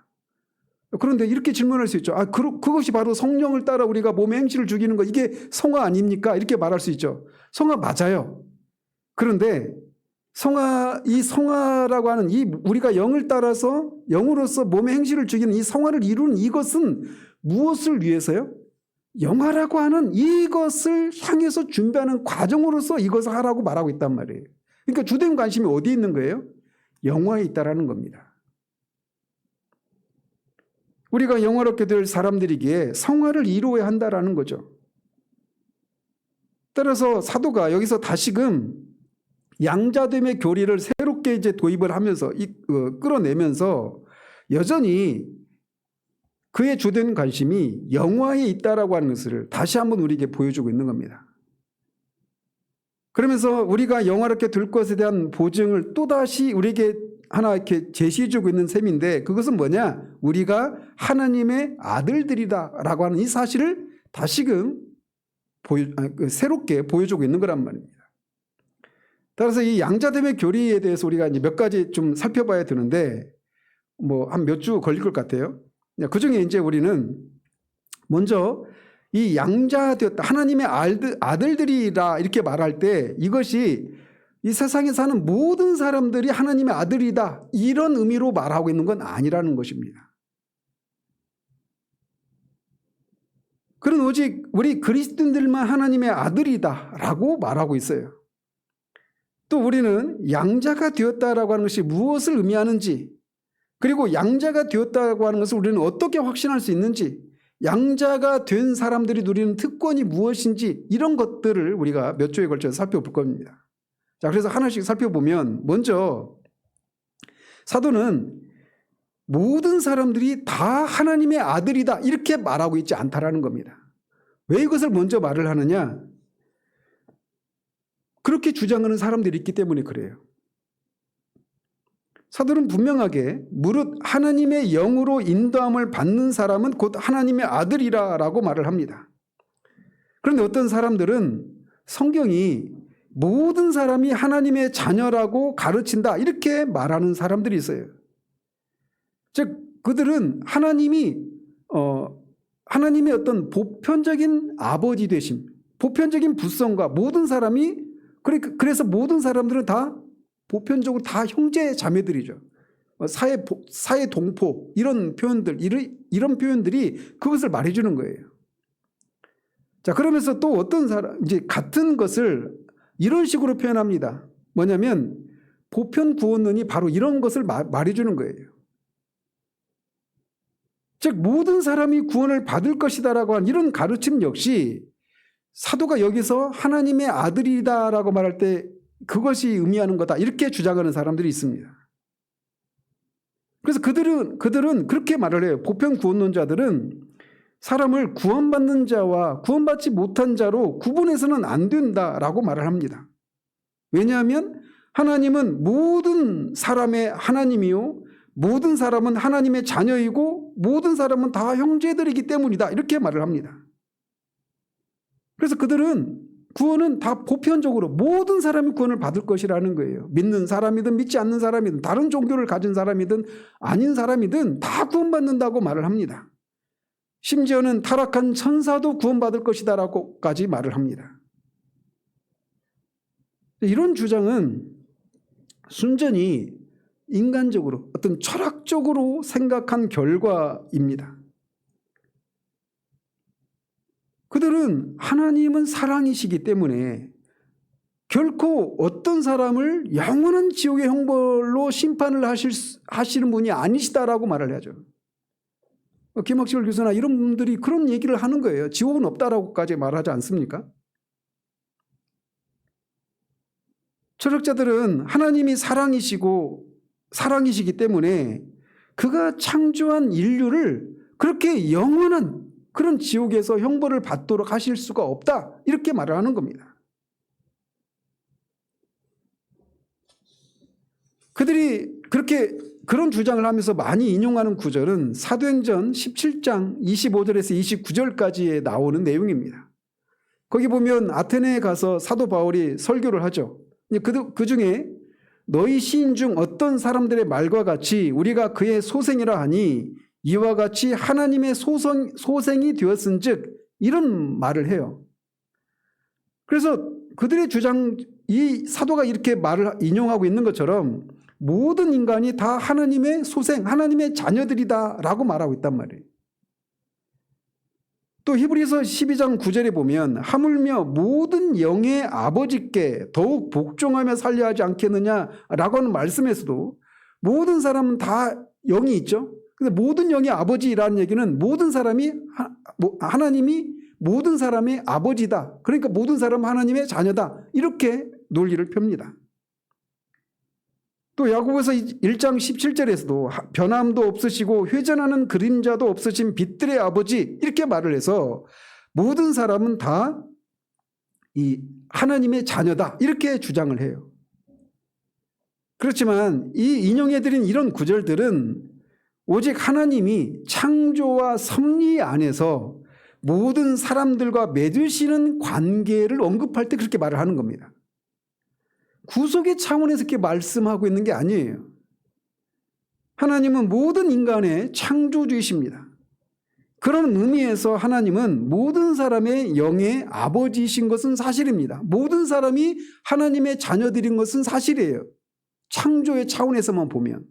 그런데 이렇게 질문할 수 있죠. 그것이 바로 성령을 따라 우리가 몸의 행실을 죽이는 거, 이게 성화 아닙니까? 이렇게 말할 수 있죠. 성화 맞아요. 그런데 이 성화라고 하는 이 우리가 영을 따라서 영으로서 몸의 행실을 죽이는 이 성화를 이루는 이것은 무엇을 위해서요? 영화라고 하는 이것을 향해서 준비하는 과정으로서 이것을 하라고 말하고 있단 말이에요. 그러니까 주된 관심이 어디에 있는 거예요? 영화에 있다라는 겁니다. 우리가 영화롭게 될 사람들이기에 성화를 이루어야 한다라는 거죠. 따라서 사도가 여기서 다시금 양자됨의 교리를 새롭게 이제 도입을 하면서 끌어내면서 여전히 그의 주된 관심이 영화에 있다라고 하는 것을 다시 한번 우리에게 보여주고 있는 겁니다. 그러면서 우리가 영화롭게 될 것에 대한 보증을 또다시 우리에게 하나 이렇게 제시해주고 있는 셈인데 그것은 뭐냐? 우리가 하나님의 아들들이다라고 하는 이 사실을 다시금 새롭게 보여주고 있는 거란 말입니다. 따라서 이 양자됨의 교리에 대해서 우리가 이제 몇 가지 좀 살펴봐야 되는데 뭐 한 몇 주 걸릴 것 같아요. 그 중에 이제 우리는 먼저 이 양자되었다, 하나님의 아들들이라 이렇게 말할 때 이것이 이 세상에 사는 모든 사람들이 하나님의 아들이다 이런 의미로 말하고 있는 건 아니라는 것입니다. 그런 오직 우리 그리스도인들만 하나님의 아들이다라고 말하고 있어요. 또 우리는 양자가 되었다라고 하는 것이 무엇을 의미하는지, 그리고 양자가 되었다고 하는 것을 우리는 어떻게 확신할 수 있는지, 양자가 된 사람들이 누리는 특권이 무엇인지, 이런 것들을 우리가 몇 주에 걸쳐서 살펴볼 겁니다. 자, 그래서 하나씩 살펴보면, 먼저 사도는 모든 사람들이 다 하나님의 아들이다 이렇게 말하고 있지 않다라는 겁니다. 왜 이것을 먼저 말을 하느냐? 그렇게 주장하는 사람들이 있기 때문에 그래요. 사도는 분명하게 무릇 하나님의 영으로 인도함을 받는 사람은 곧 하나님의 아들이라라고 말을 합니다. 그런데 어떤 사람들은 성경이 모든 사람이 하나님의 자녀라고 가르친다 이렇게 말하는 사람들이 있어요. 즉 그들은 하나님의 어떤 보편적인 아버지 되심, 보편적인 부성과 모든 사람이, 그래서 모든 사람들은 다 보편적으로 다 형제 자매들이죠. 사회 동포 이런 표현들이 그것을 말해주는 거예요. 자, 그러면서 또 어떤 사람 이제 같은 것을 이런 식으로 표현합니다. 뭐냐면 보편 구원론이 바로 이런 것을 말해주는 거예요. 즉 모든 사람이 구원을 받을 것이다라고 한 이런 가르침 역시 사도가 여기서 하나님의 아들이다라고 말할 때 그것이 의미하는 거다 이렇게 주장하는 사람들이 있습니다. 그래서 그들은 그렇게 말을 해요. 보편 구원론자들은 사람을 구원받는 자와 구원받지 못한 자로 구분해서는 안 된다라고 말을 합니다. 왜냐하면 하나님은 모든 사람의 하나님이요, 모든 사람은 하나님의 자녀이고 모든 사람은 다 형제들이기 때문이다 이렇게 말을 합니다. 그래서 그들은 구원은 다 보편적으로 모든 사람이 구원을 받을 것이라는 거예요. 믿는 사람이든 믿지 않는 사람이든 다른 종교를 가진 사람이든 아닌 사람이든 다 구원받는다고 말을 합니다. 심지어는 타락한 천사도 구원받을 것이다라고까지 말을 합니다. 이런 주장은 순전히 인간적으로 어떤 철학적으로 생각한 결과입니다. 그들은 하나님은 사랑이시기 때문에 결코 어떤 사람을 영원한 지옥의 형벌로 심판을 하시는 분이 아니시다라고 말을 하죠. 김학철 교수나 이런 분들이 그런 얘기를 하는 거예요. 지옥은 없다라고까지 말하지 않습니까? 철학자들은 하나님이 사랑이시기 때문에 그가 창조한 인류를 그렇게 영원한 그런 지옥에서 형벌을 받도록 하실 수가 없다 이렇게 말을 하는 겁니다. 그들이 그런 주장을 하면서 많이 인용하는 구절은 사도행전 17장 25절에서 29절까지에 나오는 내용입니다. 거기 보면 아테네에 가서 사도 바울이 설교를 하죠. 그 중에 너희 시인 중 어떤 사람들의 말과 같이 우리가 그의 소생이라 하니 이와 같이 하나님의 소생이 되었은즉 이런 말을 해요. 그래서 그들의 주장, 이 사도가 이렇게 말을 인용하고 있는 것처럼 모든 인간이 다 하나님의 소생, 하나님의 자녀들이다라고 말하고 있단 말이에요. 또 히브리서 12장 9절에 보면 하물며 모든 영의 아버지께 더욱 복종하며 살려 하지 않겠느냐라고 하는 말씀에서도 모든 사람은 다 영이 있죠. 근데 모든 영의 아버지라는 얘기는 모든 사람이 하나님이 모든 사람의 아버지다. 그러니까 모든 사람은 하나님의 자녀다. 이렇게 논리를 펴니다. 또 야고보서 1장 17절에서도 변함도 없으시고 회전하는 그림자도 없으신 빛들의 아버지 이렇게 말을 해서 모든 사람은 다 이 하나님의 자녀다 이렇게 주장을 해요. 그렇지만 이 인용해드린 이런 구절들은 오직 하나님이 창조와 섭리 안에서 모든 사람들과 맺으시는 관계를 언급할 때 그렇게 말을 하는 겁니다. 구속의 차원에서 이렇게 말씀하고 있는 게 아니에요. 하나님은 모든 인간의 창조주이십니다. 그런 의미에서 하나님은 모든 사람의 영의 아버지이신 것은 사실입니다. 모든 사람이 하나님의 자녀들인 것은 사실이에요. 창조의 차원에서만 보면.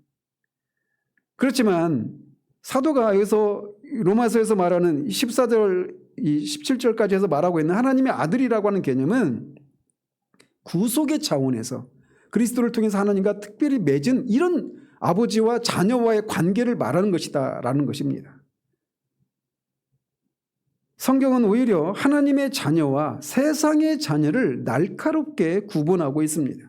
그렇지만 사도가 여기서 로마서에서 말하는 14절, 17절까지 해서 말하고 있는 하나님의 아들이라고 하는 개념은 구속의 차원에서 그리스도를 통해서 하나님과 특별히 맺은 이런 아버지와 자녀와의 관계를 말하는 것이다라는 것입니다. 성경은 오히려 하나님의 자녀와 세상의 자녀를 날카롭게 구분하고 있습니다.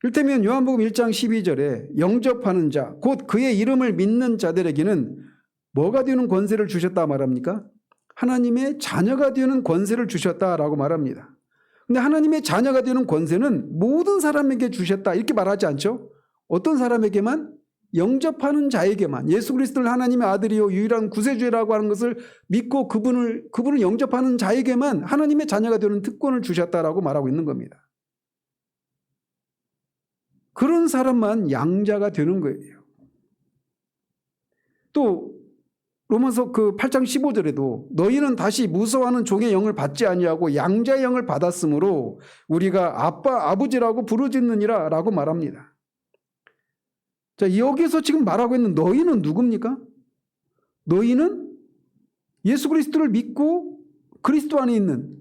이를테면 요한복음 1장 12절에 영접하는 자, 곧 그의 이름을 믿는 자들에게는 뭐가 되는 권세를 주셨다 말합니까? 하나님의 자녀가 되는 권세를 주셨다라고 말합니다. 근데 하나님의 자녀가 되는 권세는 모든 사람에게 주셨다 이렇게 말하지 않죠? 어떤 사람에게만? 영접하는 자에게만, 예수 그리스도를 하나님의 아들이요 유일한 구세주라고 하는 것을 믿고 그분을 영접하는 자에게만 하나님의 자녀가 되는 특권을 주셨다라고 말하고 있는 겁니다. 그런 사람만 양자가 되는 거예요. 또 로마서 그 8장 15절에도 너희는 다시 무서워하는 종의 영을 받지 아니하고 양자의 영을 받았으므로 우리가 아빠 아버지라고 부르짖느니라 라고 말합니다. 자, 여기서 지금 말하고 있는 너희는 누굽니까? 너희는 예수 그리스도를 믿고 그리스도 안에 있는,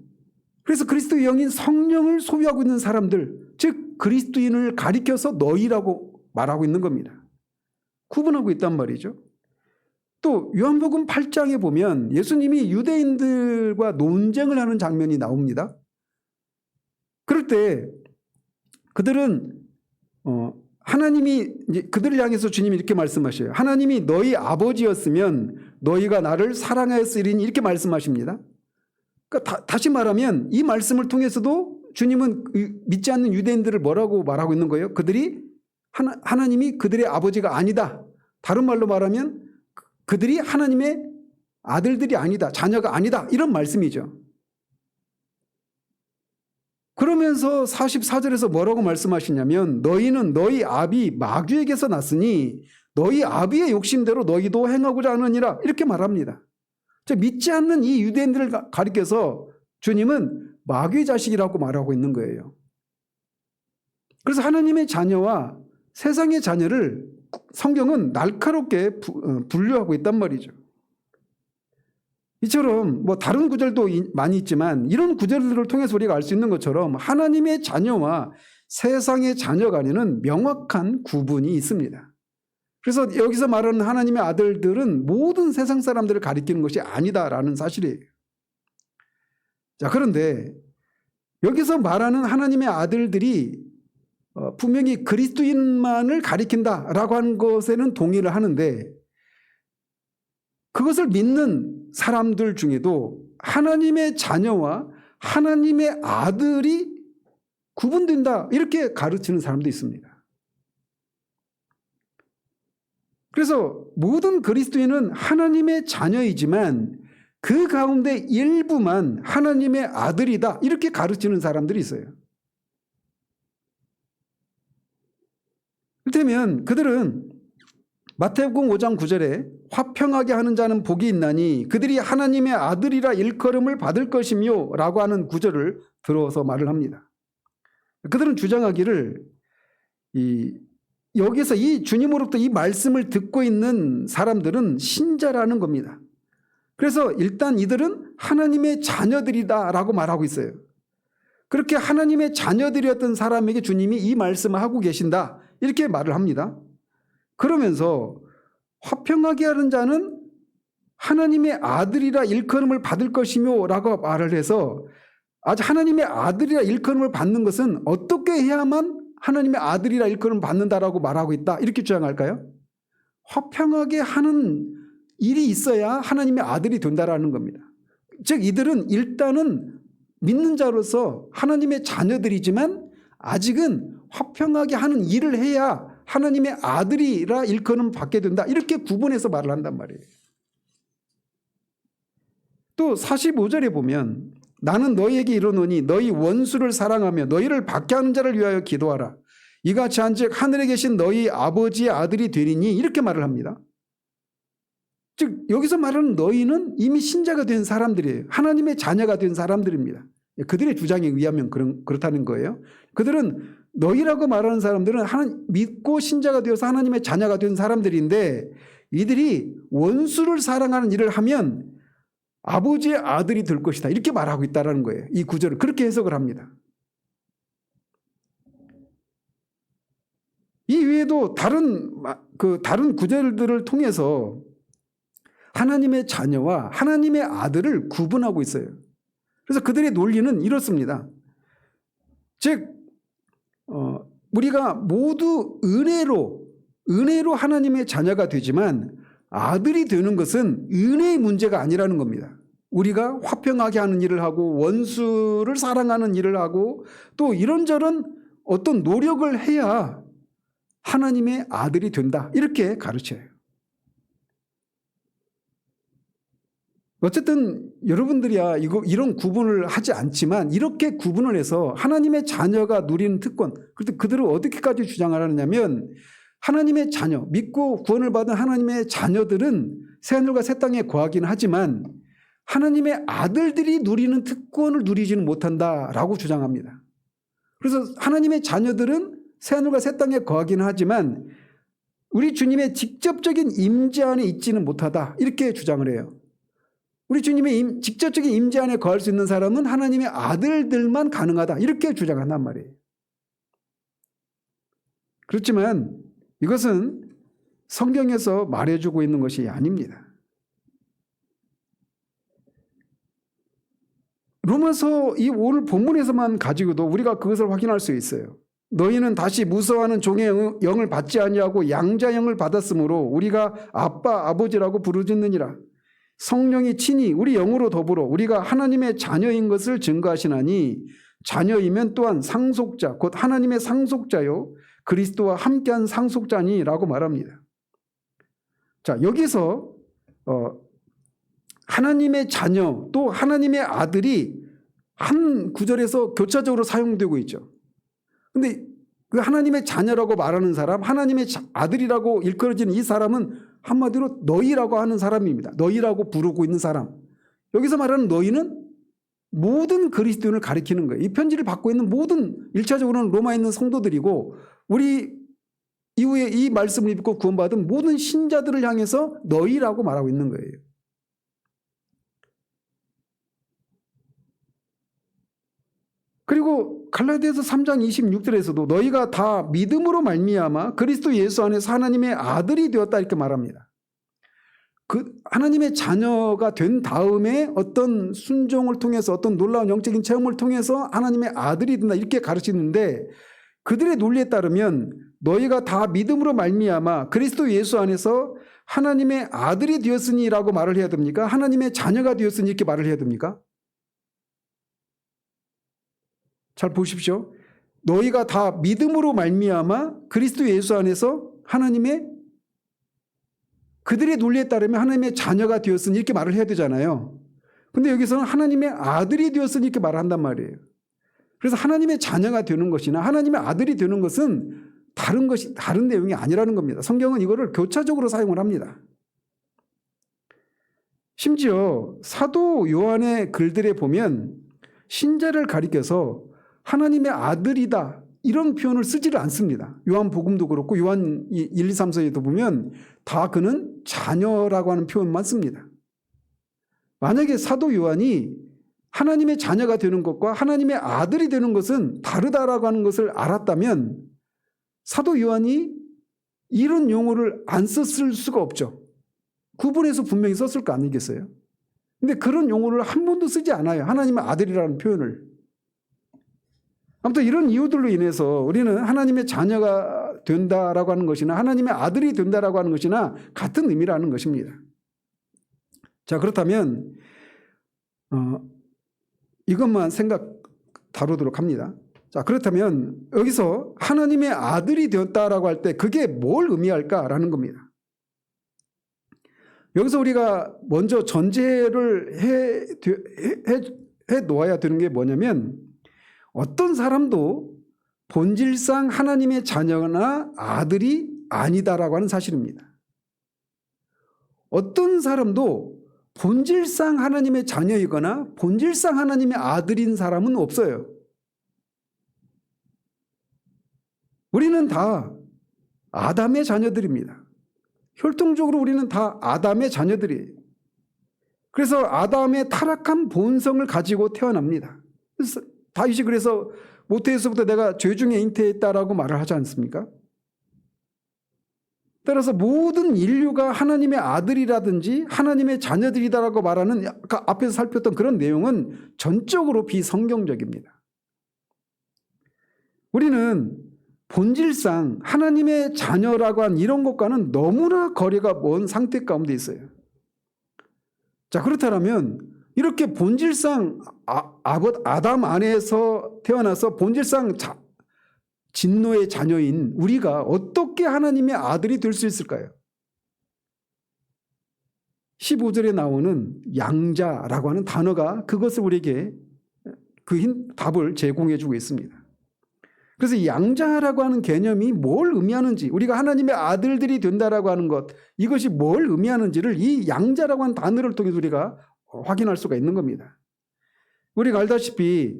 그래서 그리스도의 영인 성령을 소유하고 있는 사람들, 즉 그리스도인을 가리켜서 너희라고 말하고 있는 겁니다. 구분하고 있단 말이죠. 또 요한복음 8장에 보면 예수님이 유대인들과 논쟁을 하는 장면이 나옵니다. 그럴 때 그들은 하나님이 이제 그들을 향해서 주님이 이렇게 말씀하셔요. 하나님이 너희 아버지였으면 너희가 나를 사랑하였으리니 이렇게 말씀하십니다. 그러니까 다시 말하면 이 말씀을 통해서도 주님은 믿지 않는 유대인들을 뭐라고 말하고 있는 거예요? 그들이 하나님이 그들의 아버지가 아니다. 다른 말로 말하면 그들이 하나님의 아들들이 아니다. 자녀가 아니다. 이런 말씀이죠. 그러면서 44절에서 뭐라고 말씀하시냐면 너희는 너희 아비 마귀에게서 났으니 너희 아비의 욕심대로 너희도 행하고자 하느니라 이렇게 말합니다. 믿지 않는 이 유대인들을 가리켜서 주님은 마귀의 자식이라고 말하고 있는 거예요. 그래서 하나님의 자녀와 세상의 자녀를 성경은 날카롭게 분류하고 있단 말이죠. 이처럼 뭐 다른 구절도 많이 있지만 이런 구절들을 통해서 우리가 알 수 있는 것처럼 하나님의 자녀와 세상의 자녀 간에는 명확한 구분이 있습니다. 그래서 여기서 말하는 하나님의 아들들은 모든 세상 사람들을 가리키는 것이 아니다라는 사실이에요. 자, 그런데 여기서 말하는 하나님의 아들들이 분명히 그리스도인만을 가리킨다라고 하는 것에는 동의를 하는데 그것을 믿는 사람들 중에도 하나님의 자녀와 하나님의 아들이 구분된다 이렇게 가르치는 사람도 있습니다. 그래서 모든 그리스도인은 하나님의 자녀이지만 그 가운데 일부만 하나님의 아들이다 이렇게 가르치는 사람들이 있어요. 이를테면 그들은 마태복음 5장 9절에 화평하게 하는 자는 복이 있나니 그들이 하나님의 아들이라 일컬음을 받을 것이며 라고 하는 구절을 들어서 말을 합니다. 그들은 주장하기를 여기서 이 주님으로부터 이 말씀을 듣고 있는 사람들은 신자라는 겁니다. 그래서 일단 이들은 하나님의 자녀들이다 라고 말하고 있어요. 그렇게 하나님의 자녀들이었던 사람에게 주님이 이 말씀을 하고 계신다 이렇게 말을 합니다. 그러면서 화평하게 하는 자는 하나님의 아들이라 일컬음을 받을 것이며 라고 말을 해서 아주 하나님의 아들이라 일컬음을 받는 것은 어떻게 해야만 하나님의 아들이라 일컬음을 받는다라고 말하고 있다 이렇게 주장할까요? 화평하게 하는 일이 있어야 하나님의 아들이 된다라는 겁니다. 즉 이들은 일단은 믿는 자로서 하나님의 자녀들이지만 아직은 화평하게 하는 일을 해야 하나님의 아들이라 일컬음 받게 된다 이렇게 구분해서 말을 한단 말이에요. 또 45절에 보면 나는 너희에게 이르노니 너희 원수를 사랑하며 너희를 박해하는 자를 위하여 기도하라. 이같이 한즉 하늘에 계신 너희 아버지의 아들이 되리니 이렇게 말을 합니다. 즉 여기서 말하는 너희는 이미 신자가 된 사람들이에요. 하나님의 자녀가 된 사람들입니다. 그들의 주장에 의하면 그렇다는 거예요. 그들은 너희라고 말하는 사람들은 믿고 신자가 되어서 하나님의 자녀가 된 사람들인데 이들이 원수를 사랑하는 일을 하면 아버지의 아들이 될 것이다. 이렇게 말하고 있다는 거예요. 이 구절을 그렇게 해석을 합니다. 이 외에도 다른 구절들을 통해서 하나님의 자녀와 하나님의 아들을 구분하고 있어요. 그래서 그들의 논리는 이렇습니다. 즉 우리가 모두 은혜로 하나님의 자녀가 되지만 아들이 되는 것은 은혜의 문제가 아니라는 겁니다. 우리가 화평하게 하는 일을 하고 원수를 사랑하는 일을 하고 또 이런저런 어떤 노력을 해야 하나님의 아들이 된다. 이렇게 가르쳐요. 어쨌든 여러분들이야 이런 구분을 하지 않지만 이렇게 구분을 해서 하나님의 자녀가 누리는 특권, 그들은 어떻게까지 주장을 하느냐면 하나님의 자녀, 믿고 구원을 받은 하나님의 자녀들은 새하늘과 새 땅에 거하긴 하지만 하나님의 아들들이 누리는 특권을 누리지는 못한다라고 주장합니다. 그래서 하나님의 자녀들은 새하늘과 새 땅에 거하긴 하지만 우리 주님의 직접적인 임재 안에 있지는 못하다. 이렇게 주장을 해요. 우리 주님의 직접적인 임재 안에 거할 수 있는 사람은 하나님의 아들들만 가능하다. 이렇게 주장한단 말이에요. 그렇지만 이것은 성경에서 말해주고 있는 것이 아닙니다. 로마서 이 오늘 본문에서만 가지고도 우리가 그것을 확인할 수 있어요. 너희는 다시 무서워하는 종의 영을 받지 아니하고 양자 영을 받았으므로 우리가 아빠 아버지라고 부르짖느니라. 성령이 친히 우리 영으로 더불어 우리가 하나님의 자녀인 것을 증거하시나니 자녀이면 또한 상속자 곧 하나님의 상속자요 그리스도와 함께한 상속자니라고 말합니다. 자, 여기서 하나님의 자녀 또 하나님의 아들이 한 구절에서 교차적으로 사용되고 있죠. 근데 그 하나님의 자녀라고 말하는 사람, 하나님의 아들이라고 일컬어지는 이 사람은 한마디로 너희라고 하는 사람입니다. 너희라고 부르고 있는 사람. 여기서 말하는 너희는 모든 그리스도인을 가리키는 거예요. 이 편지를 받고 있는 모든 1차적으로는 로마에 있는 성도들이고 우리 이후에 이 말씀을 입고 구원받은 모든 신자들을 향해서 너희라고 말하고 있는 거예요. 그리고 갈라디아서 3장 26절에서도 너희가 다 믿음으로 말미암아 그리스도 예수 안에서 하나님의 아들이 되었다 이렇게 말합니다. 그 하나님의 자녀가 된 다음에 어떤 순종을 통해서 어떤 놀라운 영적인 체험을 통해서 하나님의 아들이 된다 이렇게 가르치는데 그들의 논리에 따르면 너희가 다 믿음으로 말미암아 그리스도 예수 안에서 하나님의 아들이 되었으니라고 말을 해야 됩니까? 하나님의 자녀가 되었으니 이렇게 말을 해야 됩니까? 잘 보십시오. 너희가 다 믿음으로 말미암아 그리스도 예수 안에서 하나님의 그들의 논리에 따르면 하나님의 자녀가 되었으니 이렇게 말을 해야 되잖아요. 근데 여기서는 하나님의 아들이 되었으니 이렇게 말을 한단 말이에요. 그래서 하나님의 자녀가 되는 것이나 하나님의 아들이 되는 것은 다른 내용이 아니라는 겁니다. 성경은 이거를 교차적으로 사용을 합니다. 심지어 사도 요한의 글들에 보면 신자를 가리켜서 하나님의 아들이다 이런 표현을 쓰지를 않습니다. 요한복음도 그렇고 요한 1, 2, 3서에도 보면 다 그는 자녀라고 하는 표현만 씁니다. 만약에 사도 요한이 하나님의 자녀가 되는 것과 하나님의 아들이 되는 것은 다르다라고 하는 것을 알았다면 사도 요한이 이런 용어를 안 썼을 수가 없죠. 구분해서 분명히 썼을 거 아니겠어요? 근데 그런 용어를 한 번도 쓰지 않아요. 하나님의 아들이라는 표현을. 아무튼 이런 이유들로 인해서 우리는 하나님의 자녀가 된다라고 하는 것이나 하나님의 아들이 된다라고 하는 것이나 같은 의미라는 것입니다. 자, 그렇다면 이것만 다루도록 합니다. 자, 그렇다면 여기서 하나님의 아들이 되었다라고 할 때 그게 뭘 의미할까라는 겁니다. 여기서 우리가 먼저 전제를 해 놓아야 되는 게 뭐냐면, 어떤 사람도 본질상 하나님의 자녀나 아들이 아니다라고 하는 사실입니다. 어떤 사람도 본질상 하나님의 자녀이거나 본질상 하나님의 아들인 사람은 없어요. 우리는 다 아담의 자녀들입니다. 혈통적으로 우리는 다 아담의 자녀들이에요. 그래서 아담의 타락한 본성을 가지고 태어납니다. 그래서 다윗이 그래서 모태에서부터 내가 죄 중에 잉태했다라고 말을 하지 않습니까? 따라서 모든 인류가 하나님의 아들이라든지 하나님의 자녀들이다라고 말하는 아까 앞에서 살폈던 그런 내용은 전적으로 비성경적입니다. 우리는 본질상 하나님의 자녀라고 한 이런 것과는 너무나 거리가 먼 상태 가운데 있어요. 자, 그렇다면 이렇게 본질상 아담 안에서 태어나서 본질상 진노의 자녀인 우리가 어떻게 하나님의 아들이 될 수 있을까요? 15절에 나오는 양자라고 하는 단어가 그것을 우리에게 그 답을 제공해 주고 있습니다. 그래서 이 양자라고 하는 개념이 뭘 의미하는지, 우리가 하나님의 아들들이 된다라고 하는 것, 이것이 뭘 의미하는지를 이 양자라고 하는 단어를 통해서 우리가 확인할 수가 있는 겁니다. 우리가 알다시피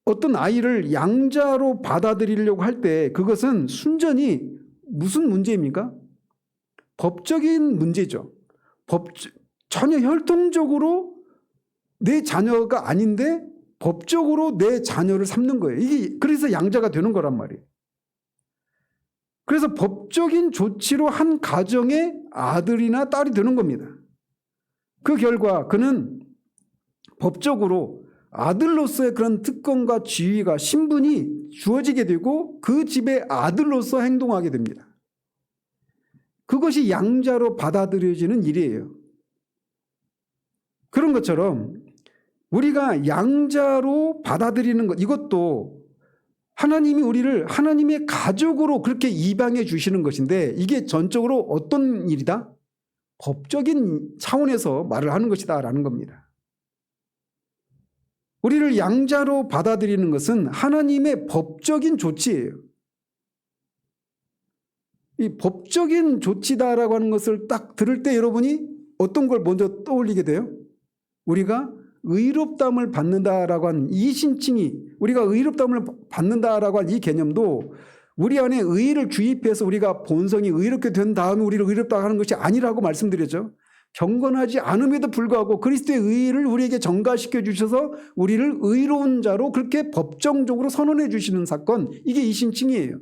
어떤 아이를 양자로 받아들이려고 할 때 그것은 순전히 무슨 문제입니까? 법적인 문제죠. 전혀 혈통적으로 내 자녀가 아닌데 법적으로 내 자녀를 삼는 거예요. 이게 그래서 양자가 되는 거란 말이에요. 그래서 법적인 조치로 한 가정의 아들이나 딸이 되는 겁니다. 그 결과 그는 법적으로 아들로서의 그런 특권과 지위가, 신분이 주어지게 되고 그 집의 아들로서 행동하게 됩니다. 그것이 양자로 받아들여지는 일이에요. 그런 것처럼 우리가 양자로 받아들이는 것, 이것도 하나님이 우리를 하나님의 가족으로 그렇게 입양해 주시는 것인데, 이게 전적으로 어떤 일이다? 법적인 차원에서 말을 하는 것이다 라는 겁니다. 우리를 양자로 받아들이는 것은 하나님의 법적인 조치예요. 이 법적인 조치다라고 하는 것을 딱 들을 때 여러분이 어떤 걸 먼저 떠올리게 돼요? 우리가 의롭다함을 받는다라고 하는 이 신칭이, 우리가 의롭다함을 받는다라고 하는 이 개념도 우리 안에 의의를 주입해서 우리가 본성이 의롭게 된 다음에 우리를 의롭다 하는 것이 아니라고 말씀드렸죠. 경건하지 않음에도 불구하고 그리스도의 의의를 우리에게 전가시켜 주셔서 우리를 의로운 자로 그렇게 법정적으로 선언해 주시는 사건, 이게 이 신칭이에요.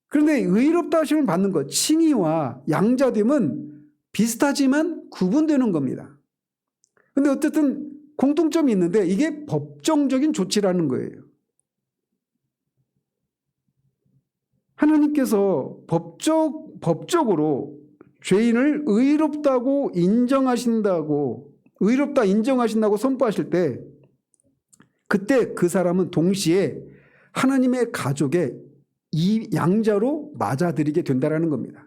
그런데 의롭다 하심을 받는 것, 칭의와 양자됨은 비슷하지만 구분되는 겁니다. 그런데 어쨌든 공통점이 있는데 이게 법정적인 조치라는 거예요. 하나님께서 법적으로 죄인을 의롭다고 인정하신다고, 의롭다 인정하신다고 선포하실 때, 그때 그 사람은 동시에 하나님의 가족의 이 양자로 맞아들이게 된다는 겁니다.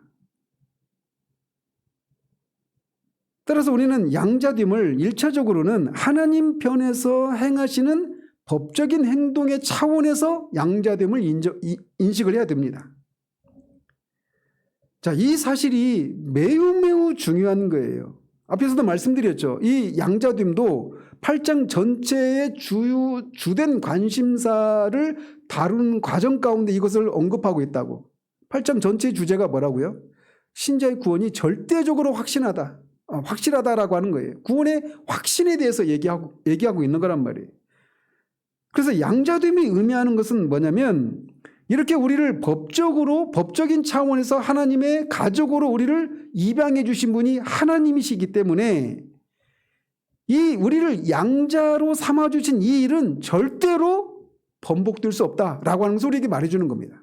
따라서 우리는 양자됨을 1차적으로는 하나님 편에서 행하시는 법적인 행동의 차원에서 양자됨을 인식을 해야 됩니다. 자, 이 사실이 매우 중요한 거예요. 앞에서도 말씀드렸죠. 이 양자됨도 8장 전체의 주된 관심사를 다루는 과정 가운데 이것을 언급하고 있다고. 8장 전체의 주제가 뭐라고요? 신자의 구원이 절대적으로 확실하다라고 하는 거예요. 구원의 확신에 대해서 얘기하고 있는 거란 말이에요. 그래서 양자됨이 의미하는 것은 뭐냐면, 이렇게 우리를 법적인 차원에서 하나님의 가족으로 우리를 입양해 주신 분이 하나님이시기 때문에 이 우리를 양자로 삼아 주신 이 일은 절대로 번복될 수 없다라고 하는 것을 우리에게 말해주는 겁니다.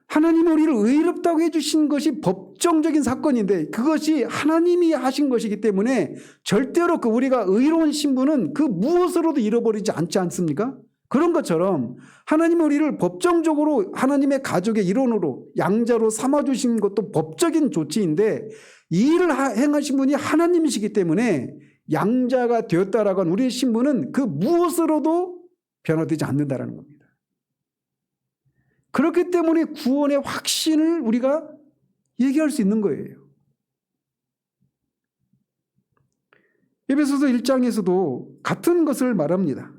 하나님이 우리를 의롭다고 해주신 것이 법정적인 사건인데 그것이 하나님이 하신 것이기 때문에 절대로 우리가 의로운 신분은 그 무엇으로도 잃어버리지 않지 않습니까? 그런 것처럼 하나님은 우리를 법정적으로 하나님의 가족의 일원으로 양자로 삼아주신 것도 법적인 조치인데 이 일을 행하신 분이 하나님이시기 때문에 양자가 되었다라고 하는 우리의 신분은 그 무엇으로도 변화되지 않는다라는 겁니다. 그렇기 때문에 구원의 확신을 우리가 얘기할 수 있는 거예요. 에베소서 1장에서도 같은 것을 말합니다.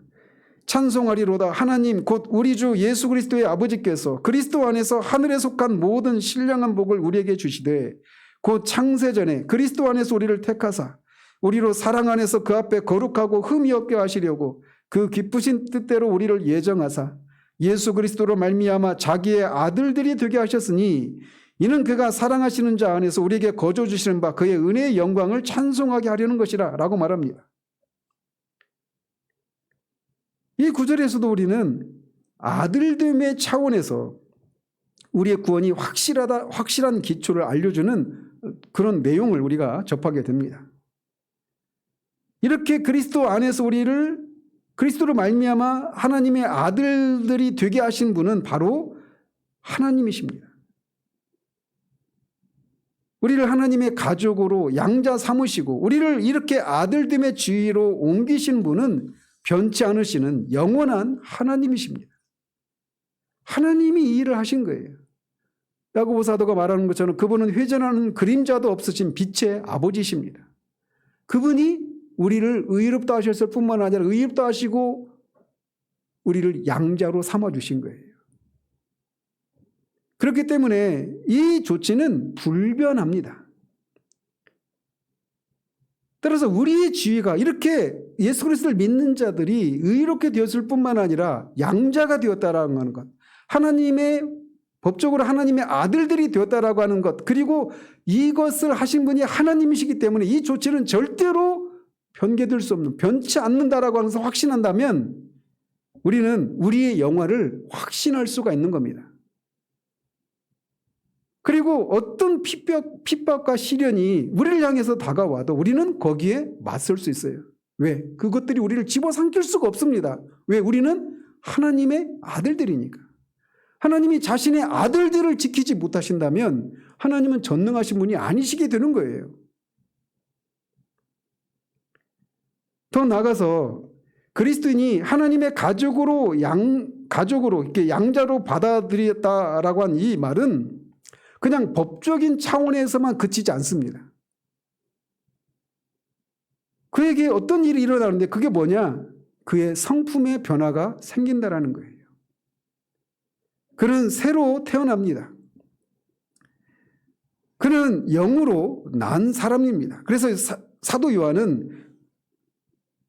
찬송하리로다 하나님 곧 우리 주 예수 그리스도의 아버지께서 그리스도 안에서 하늘에 속한 모든 신령한 복을 우리에게 주시되 곧 창세전에 그리스도 안에서 우리를 택하사 우리로 사랑 안에서 그 앞에 거룩하고 흠이 없게 하시려고 그 기쁘신 뜻대로 우리를 예정하사 예수 그리스도로 말미암아 자기의 아들들이 되게 하셨으니 이는 그가 사랑하시는 자 안에서 우리에게 거저 주시는 바 그의 은혜의 영광을 찬송하게 하려는 것이라 라고 말합니다. 이 구절에서도 우리는 아들됨의 차원에서 우리의 구원이 확실한 기초를 알려주는 그런 내용을 우리가 접하게 됩니다. 이렇게 그리스도 안에서 우리를 그리스도로 말미암아 하나님의 아들들이 되게 하신 분은 바로 하나님이십니다. 우리를 하나님의 가족으로 양자 삼으시고 우리를 이렇게 아들됨의 지위로 옮기신 분은 변치 않으시는 영원한 하나님이십니다. 하나님이 이 일을 하신 거예요. 야고보 사도가 말하는 것처럼 그분은 회전하는 그림자도 없으신 빛의 아버지십니다. 그분이 우리를 의롭다 하셨을 뿐만 아니라 의롭다 하시고 우리를 양자로 삼아주신 거예요. 그렇기 때문에 이 조치는 불변합니다. 따라서 우리의 지위가 이렇게 예수 그리스도를 믿는 자들이 의롭게 되었을 뿐만 아니라 양자가 되었다라고 하는 것, 하나님의 법적으로 하나님의 아들들이 되었다라고 하는 것, 그리고 이것을 하신 분이 하나님이시기 때문에 이 조치는 절대로 변개될 수 없는, 변치 않는다라고 하면서 확신한다면 우리는 우리의 영화를 확신할 수가 있는 겁니다. 그리고 어떤 핍박과 시련이 우리를 향해서 다가와도 우리는 거기에 맞설 수 있어요. 왜? 그것들이 우리를 집어삼킬 수가 없습니다. 왜? 우리는 하나님의 아들들이니까. 하나님이 자신의 아들들을 지키지 못하신다면 하나님은 전능하신 분이 아니시게 되는 거예요. 더 나아가서 그리스도인이 하나님의 가족으로 이렇게 양자로 받아들였다라고 한 이 말은 그냥 법적인 차원에서만 그치지 않습니다. 그에게 어떤 일이 일어나는데 그게 뭐냐? 그의 성품의 변화가 생긴다라는 거예요. 그는 새로 태어납니다. 그는 영으로 난 사람입니다. 그래서 사도 요한은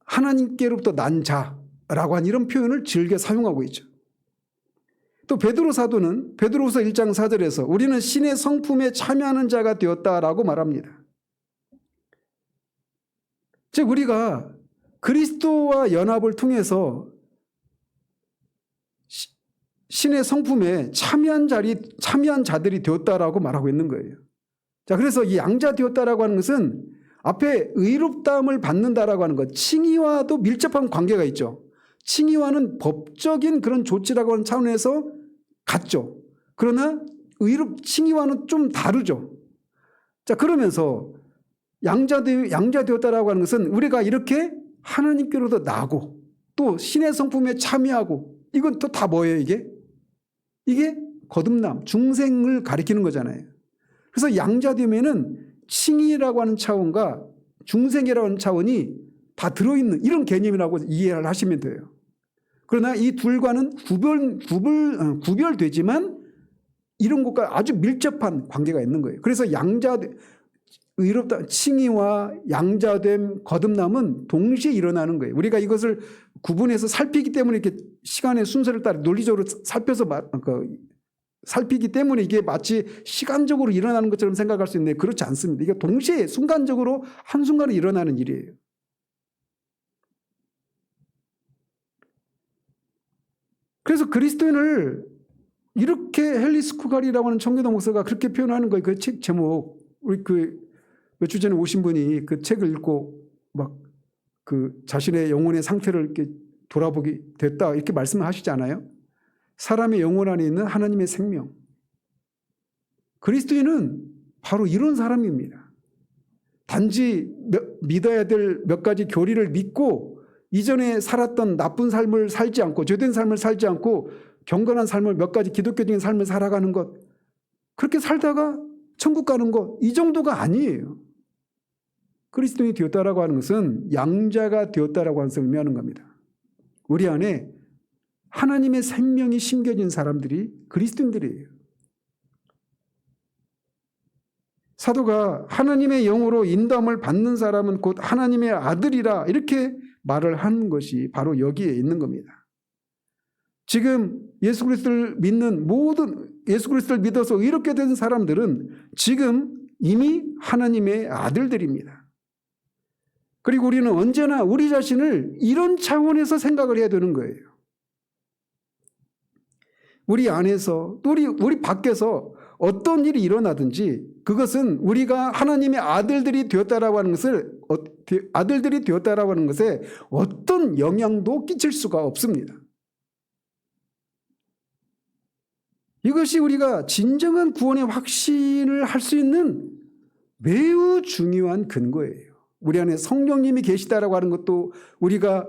하나님께로부터 난 자라고 한 이런 표현을 즐겨 사용하고 있죠. 또 베드로 사도는 베드로후서 1장 4절에서 우리는 신의 성품에 참여하는 자가 되었다라고 말합니다. 즉 우리가 그리스도와 연합을 통해서 신의 성품에 참여한 자들이 되었다라고 말하고 있는 거예요. 자, 그래서 이 양자 되었다라고 하는 것은 앞에 의롭다함을 받는다라고 하는 것, 칭의와도 밀접한 관계가 있죠. 칭의와는 법적인 그런 조치라고 하는 차원에서 같죠. 그러나 칭의와는 좀 다르죠. 자, 그러면서 양자 되었다라고 하는 것은 우리가 이렇게 하나님께로도 나고 또 신의 성품에 참여하고 이건 또 다 뭐예요, 이게? 이게 거듭남, 중생을 가리키는 거잖아요. 그래서 양자 되면은 칭의라고 하는 차원과 중생이라고 하는 차원이 다 들어있는 이런 개념이라고 이해를 하시면 돼요. 그러나 이 둘과는 구별되지만 이런 것과 아주 밀접한 관계가 있는 거예요. 그래서 의롭다, 칭의와 양자됨, 거듭남은 동시에 일어나는 거예요. 우리가 이것을 구분해서 살피기 때문에 이렇게 시간의 순서를 따라 논리적으로 살펴서 살피기 때문에 이게 마치 시간적으로 일어나는 것처럼 생각할 수 있는데 그렇지 않습니다. 이게 동시에 순간적으로 한순간에 일어나는 일이에요. 그래서 그리스도인을 이렇게 헨리 스쿠갈이라고 하는 청교도 목사가 그렇게 표현하는 거예요. 그 책 제목, 우리 몇 주 전에 오신 분이 그 책을 읽고 막 그 자신의 영혼의 상태를 이렇게 돌아보게 됐다 이렇게 말씀을 하시지 않아요? 사람의 영혼 안에 있는 하나님의 생명. 그리스도인은 바로 이런 사람입니다. 단지 믿어야 될 몇 가지 교리를 믿고 이전에 살았던 나쁜 삶을 살지 않고 죄된 삶을 살지 않고 경건한 삶을 몇 가지 기독교적인 삶을 살아가는 것, 그렇게 살다가 천국 가는 것, 이 정도가 아니에요. 그리스도인이 되었다라고 하는 것은 양자가 되었다라고 하는 것을 의미하는 겁니다. 우리 안에 하나님의 생명이 심겨진 사람들이 그리스도인들이에요. 사도가 하나님의 영으로 인도함을 받는 사람은 곧 하나님의 아들이라 이렇게 말을 하는 것이 바로 여기에 있는 겁니다. 지금 예수 그리스도를 믿는 모든 예수 그리스도를 믿어서 의롭게 된 사람들은 지금 이미 하나님의 아들들입니다. 그리고 우리는 언제나 우리 자신을 이런 차원에서 생각을 해야 되는 거예요. 우리 안에서 또 우리 밖에서 어떤 일이 일어나든지 그것은 우리가 하나님의 아들들이 되었다라고 하는 것을 아들들이 되었다라고 하는 것에 어떤 영향도 끼칠 수가 없습니다. 이것이 우리가 진정한 구원의 확신을 할 수 있는 매우 중요한 근거예요. 우리 안에 성령님이 계시다라고 하는 것도 우리가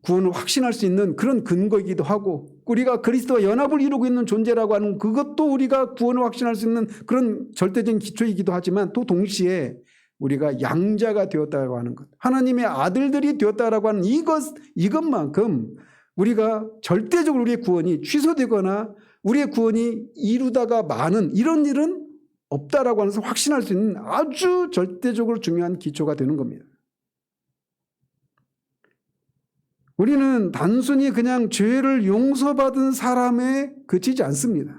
구원을 확신할 수 있는 그런 근거이기도 하고, 우리가 그리스도와 연합을 이루고 있는 존재라고 하는 그것도 우리가 구원을 확신할 수 있는 그런 절대적인 기초이기도 하지만, 또 동시에 우리가 양자가 되었다고 하는 것, 하나님의 아들들이 되었다라고 하는 이것만큼 우리가 절대적으로 우리의 구원이 취소되거나 우리의 구원이 이루다가 마는 이런 일은 없다라고 하면서 확신할 수 있는 아주 절대적으로 중요한 기초가 되는 겁니다. 우리는 단순히 그냥 죄를 용서받은 사람에 그치지 않습니다.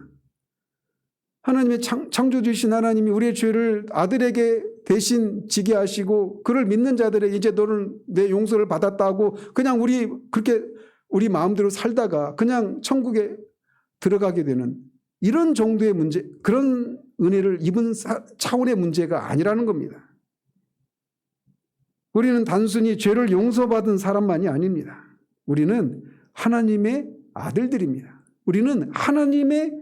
하나님의 창조주이신 하나님이 우리의 죄를 아들에게 대신 지게 하시고 그를 믿는 자들에게 이제 너는 내 용서를 받았다고 그냥 그렇게 우리 마음대로 살다가 그냥 천국에 들어가게 되는 이런 정도의 문제, 그런 은혜를 입은 차원의 문제가 아니라는 겁니다. 우리는 단순히 죄를 용서받은 사람만이 아닙니다. 우리는 하나님의 아들들입니다. 우리는 하나님의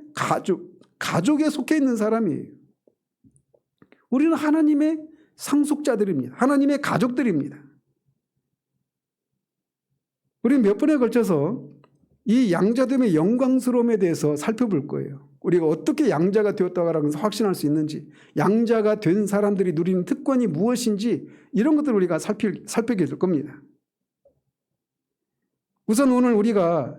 가족에 속해 있는 사람이에요. 우리는 하나님의 상속자들입니다. 하나님의 가족들입니다. 우리는 몇 번에 걸쳐서 이 양자됨의 영광스러움에 대해서 살펴볼 거예요. 우리가 어떻게 양자가 되었다고 하면서 확신할 수 있는지, 양자가 된 사람들이 누리는 특권이 무엇인지, 이런 것들을 우리가 살피게 될 겁니다. 우선 오늘 우리가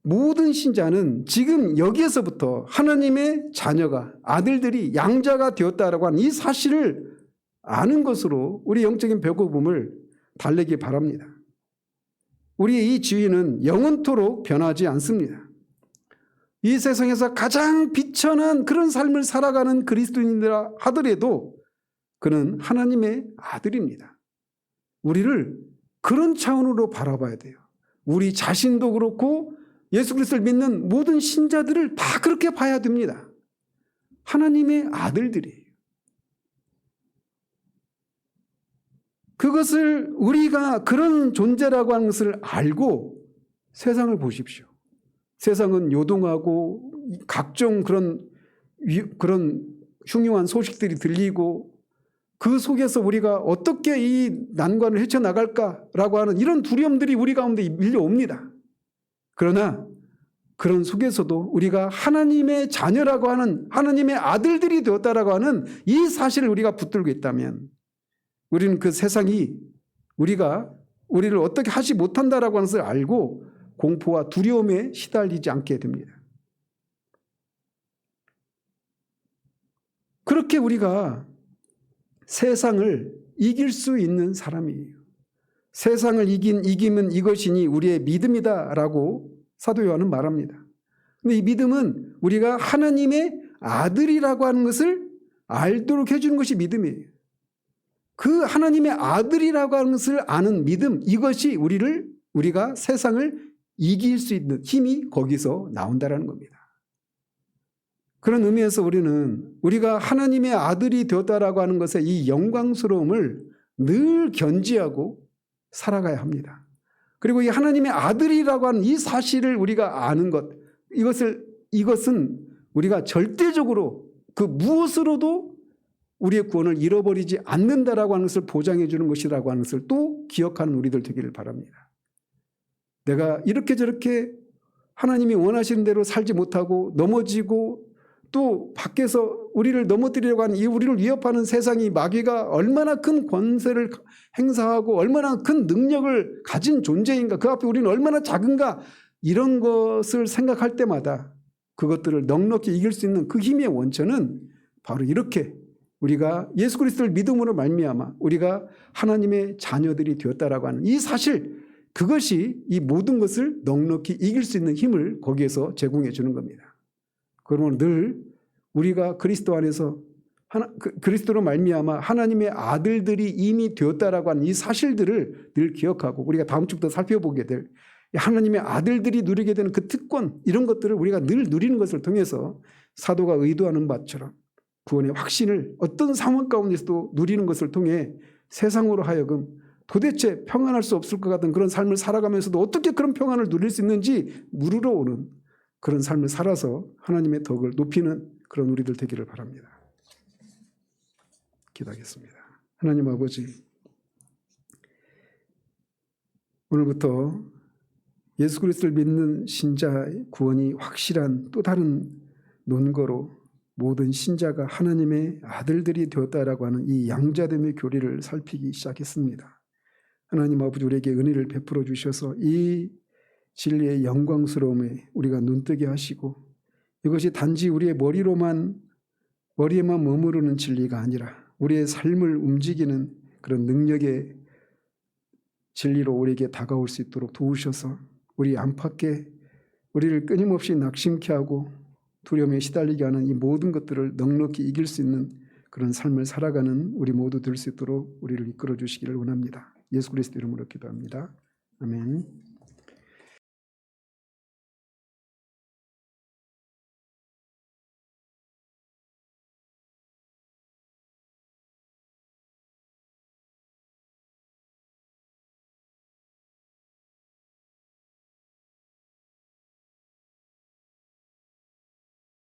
모든 신자는 지금 여기에서부터 하나님의 자녀가, 아들들이 양자가 되었다라고 하는 이 사실을 아는 것으로 우리 영적인 배고픔을 달래기 바랍니다. 우리의 이 지위는 영원토록 변하지 않습니다. 이 세상에서 가장 비천한 그런 삶을 살아가는 그리스도인이라 하더라도 그는 하나님의 아들입니다. 우리를 그런 차원으로 바라봐야 돼요. 우리 자신도 그렇고 예수 그리스도를 믿는 모든 신자들을 다 그렇게 봐야 됩니다. 하나님의 아들들이에요. 그것을 우리가 그런 존재라고 하는 것을 알고 세상을 보십시오. 세상은 요동하고 각종 그런 흉흉한 소식들이 들리고 그 속에서 우리가 어떻게 이 난관을 헤쳐나갈까라고 하는 이런 두려움들이 우리 가운데 밀려옵니다. 그러나 그런 속에서도 우리가 하나님의 자녀라고 하는, 하나님의 아들들이 되었다라고 하는 이 사실을 우리가 붙들고 있다면 우리는 그 세상이 우리를 어떻게 하지 못한다라고 하는 것을 알고 공포와 두려움에 시달리지 않게 됩니다. 그렇게 우리가 세상을 이길 수 있는 사람이에요. 세상을 이기면 이것이니 우리의 믿음이다라고 사도 요한은 말합니다. 근데 이 믿음은 우리가 하나님의 아들이라고 하는 것을 알도록 해주는 것이 믿음이에요. 그 하나님의 아들이라고 하는 것을 아는 믿음, 이것이 우리가 세상을 이길 수 있는 힘이 거기서 나온다라는 겁니다. 그런 의미에서 우리가 하나님의 아들이 되었다라고 하는 것의 이 영광스러움을 늘 견지하고 살아가야 합니다. 그리고 이 하나님의 아들이라고 하는 이 사실을 우리가 아는 것, 이것은 우리가 절대적으로 그 무엇으로도 우리의 구원을 잃어버리지 않는다라고 하는 것을 보장해 주는 것이라고 하는 것을 또 기억하는 우리들 되기를 바랍니다. 내가 이렇게 저렇게 하나님이 원하시는 대로 살지 못하고 넘어지고 또 밖에서 우리를 넘어뜨리려고 하는 이 우리를 위협하는 세상이 마귀가 얼마나 큰 권세를 행사하고 얼마나 큰 능력을 가진 존재인가, 그 앞에 우리는 얼마나 작은가, 이런 것을 생각할 때마다 그것들을 넉넉히 이길 수 있는 그 힘의 원천은 바로 이렇게 우리가 예수 그리스도를 믿음으로 말미암아 우리가 하나님의 자녀들이 되었다라고 하는 이 사실, 그것이 이 모든 것을 넉넉히 이길 수 있는 힘을 거기에서 제공해 주는 겁니다. 그러면 늘 우리가 그리스도 안에서 그리스도로 말미암아 하나님의 아들들이 이미 되었다라고 하는 이 사실들을 늘 기억하고 우리가 다음 주부터 살펴보게 될 하나님의 아들들이 누리게 되는 그 특권, 이런 것들을 우리가 늘 누리는 것을 통해서 사도가 의도하는 바처럼 구원의 확신을 어떤 상황 가운데서도 누리는 것을 통해 세상으로 하여금 도대체 평안할 수 없을 것 같은 그런 삶을 살아가면서도 어떻게 그런 평안을 누릴 수 있는지 물으러 오는 그런 삶을 살아서 하나님의 덕을 높이는 그런 우리들 되기를 바랍니다. 기도하겠습니다. 하나님 아버지, 오늘부터 예수 그리스도를 믿는 신자의 구원이 확실한 또 다른 논거로 모든 신자가 하나님의 아들들이 되었다라고 하는 이 양자됨의 교리를 살피기 시작했습니다. 하나님 아버지, 우리에게 은혜를 베풀어 주셔서 이 진리의 영광스러움에 우리가 눈뜨게 하시고, 이것이 단지 우리의 머리에만 머무르는 진리가 아니라 우리의 삶을 움직이는 그런 능력의 진리로 우리에게 다가올 수 있도록 도우셔서 우리 안팎에 우리를 끊임없이 낙심케 하고 두려움에 시달리게 하는 이 모든 것들을 넉넉히 이길 수 있는 그런 삶을 살아가는 우리 모두 될 수 있도록 우리를 이끌어 주시기를 원합니다. 예수 그리스도 이름으로 기도합니다. 아멘.